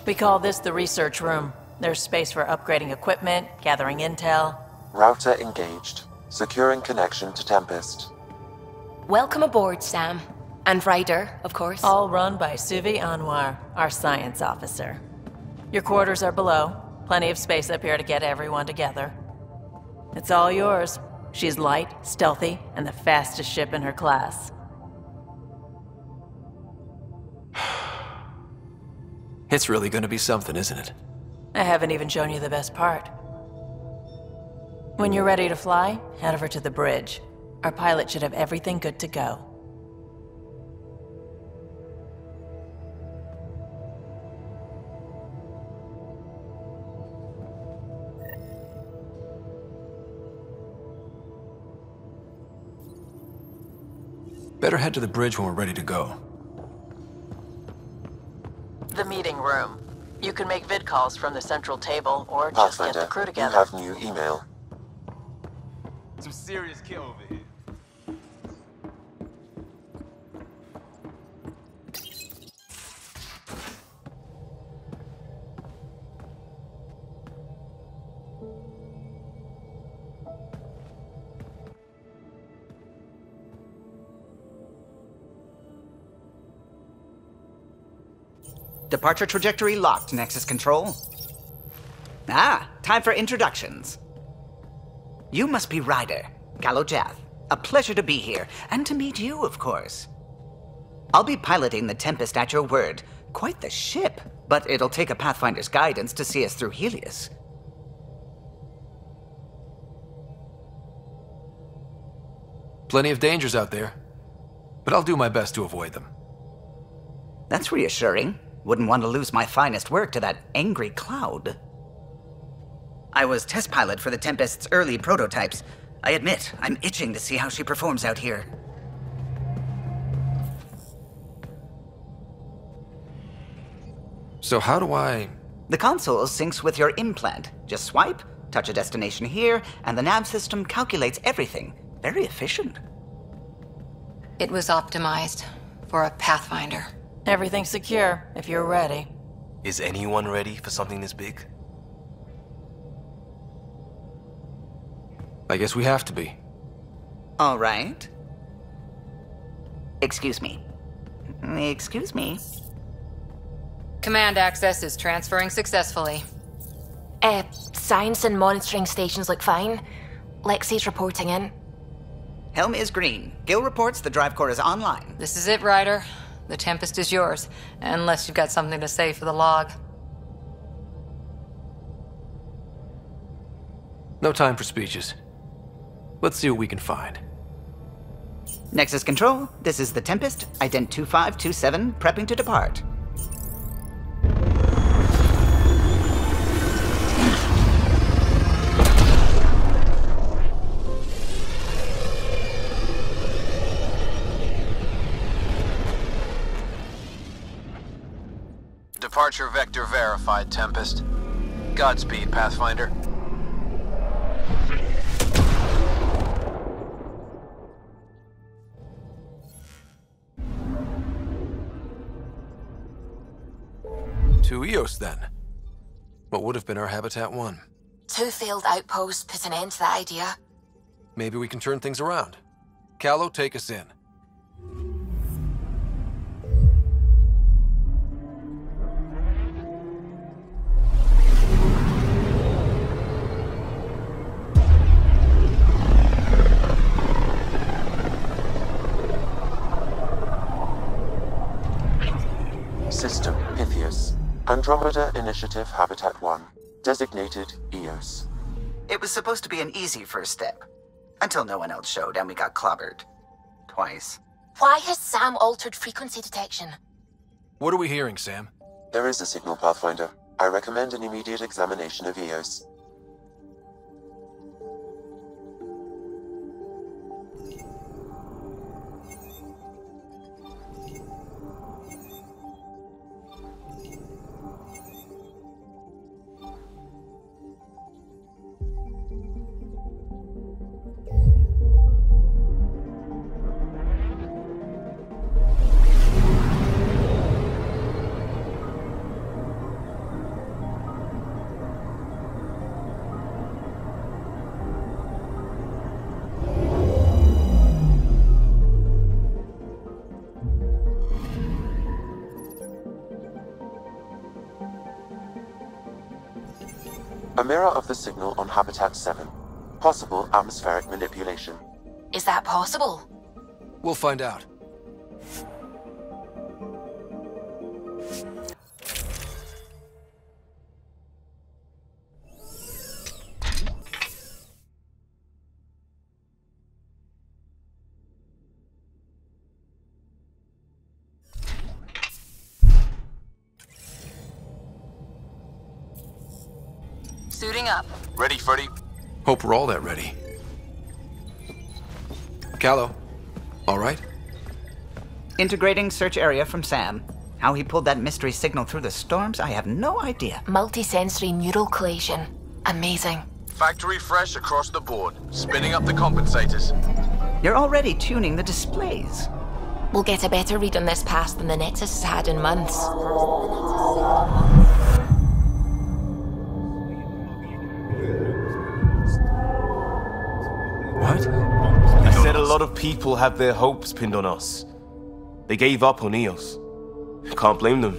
We call this the research room. There's space for upgrading equipment, gathering intel. Router engaged. Securing connection to Tempest. Welcome aboard, Sam. And Ryder, of course. All run by Suvi Anwar, our science officer. Your quarters are below. Plenty of space up here to get everyone together. It's all yours. She's light, stealthy, and the fastest ship in her class. It's really gonna be something, isn't it? I haven't even shown you the best part. When you're ready to fly, head over to the bridge. Our pilot should have everything good to go. Better head to the bridge when we're ready to go. The meeting room. You can make vid calls from the central table, or just get the crew You together. have new email. Some serious kill over here. Departure trajectory locked, Nexus Control. Ah, time for introductions. You must be Ryder, Callow Jath. A pleasure to be here, and to meet you, of course. I'll be piloting the Tempest at your word. Quite the ship, but it'll take a Pathfinder's guidance to see us through Helios. Plenty of dangers out there, but I'll do my best to avoid them. That's reassuring. Wouldn't want to lose my finest work to that angry cloud. I was test pilot for the Tempest's early prototypes. I admit, I'm itching to see how she performs out here. So how do I... The console syncs with your implant. Just swipe, touch a destination here, and the nav system calculates everything. Very efficient. It was optimized for a Pathfinder. Everything's secure, if you're ready. Is anyone ready for something this big? I guess we have to be. All right. Excuse me. Excuse me. Command access is transferring successfully. Science and monitoring stations look fine. Lexi's reporting in. Helm is green. Gil reports the drive core is online. This is it, Ryder. The Tempest is yours, unless you've got something to say for the log. No time for speeches. Let's see what we can find. Nexus Control, this is the Tempest, ident 2527, prepping to depart. Departure vector verified, Tempest. Godspeed, Pathfinder. To Eos, then. What would have been our Habitat 1? 2 failed outposts put an end to that idea. Maybe we can turn things around. Callow, take us in. System Pythias. Andromeda Initiative Habitat 1. Designated Eos. It was supposed to be an easy first step. Until no one else showed and we got clobbered. Twice. Why has Sam altered frequency detection? What are we hearing, Sam? There is a signal, Pathfinder. I recommend an immediate examination of Eos. A mirror of the signal on Habitat 7. Possible atmospheric manipulation. Is that possible? We'll find out. Suiting up. Ready, Freddy? Hope we're all that ready. Callow, all right? Integrating search area from Sam. How he pulled that mystery signal through the storms, I have no idea. Multisensory neural collation. Amazing. Factory fresh across the board. Spinning up the compensators. You're already tuning the displays. We'll get a better read on this pass than the Nexus has had in months. What? I said a lot of people have their hopes pinned on us. They gave up on Eos. Can't blame them.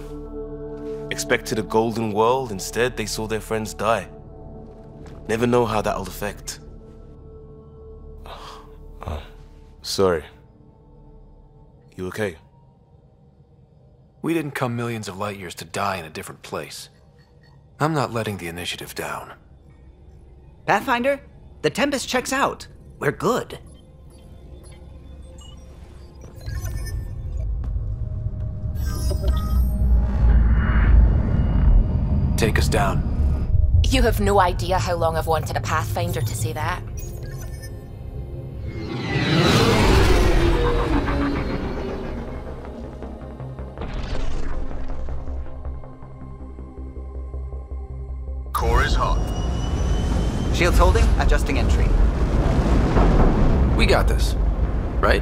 Expected a golden world, instead they saw their friends die. Never know how that'll affect. Sorry. You okay? We didn't come millions of light years to die in a different place. I'm not letting the initiative down. Pathfinder, the Tempest checks out. We're good. Take us down. You have no idea how long I've wanted a Pathfinder to say that. Core is hot. Shields holding, adjusting entry. We got this, right?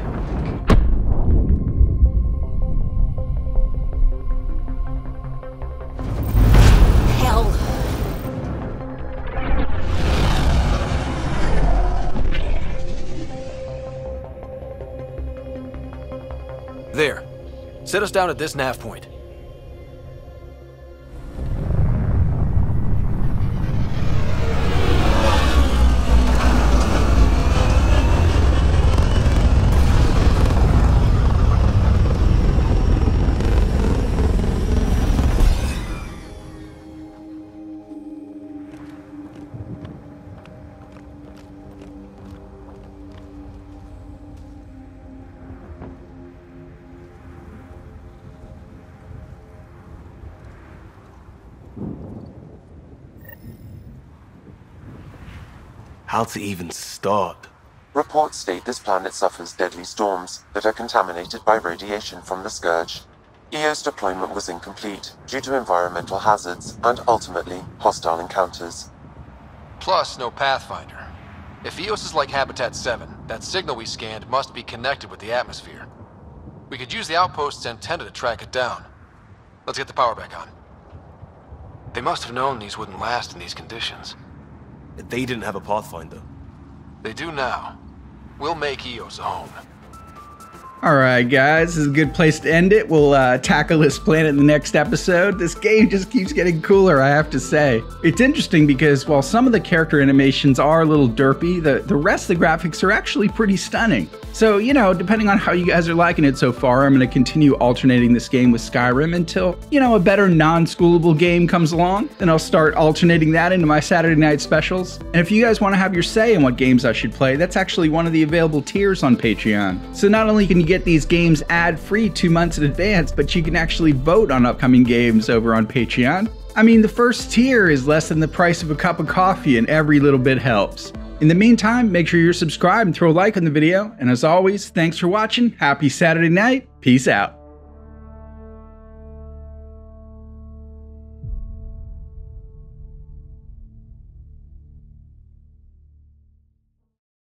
Hell. There. Set us down at this nav point. How to even start? Reports state this planet suffers deadly storms that are contaminated by radiation from the Scourge. EO's deployment was incomplete due to environmental hazards and ultimately hostile encounters. Plus, no Pathfinder. If EOS is like Habitat 7, that signal we scanned must be connected with the atmosphere. We could use the outpost's antenna to track it down. Let's get the power back on. They must have known these wouldn't last in these conditions. They didn't have a Pathfinder. They do now. We'll make EOS a home. Alright guys, this is a good place to end it. We'll tackle this planet in the next episode. This game just keeps getting cooler, I have to say. It's interesting because while some of the character animations are a little derpy, the rest of the graphics are actually pretty stunning. So, you know, depending on how you guys are liking it so far, I'm going to continue alternating this game with Skyrim until, you know, a better non-schoolable game comes along. Then I'll start alternating that into my Saturday night specials. And if you guys want to have your say in what games I should play, that's actually one of the available tiers on Patreon. So not only can you get these games ad-free 2 months in advance, but you can actually vote on upcoming games over on Patreon. I mean, the first tier is less than the price of a cup of coffee, and every little bit helps. In the meantime, make sure you're subscribed and throw a like on the video. And as always, thanks for watching. Happy Saturday night. Peace out.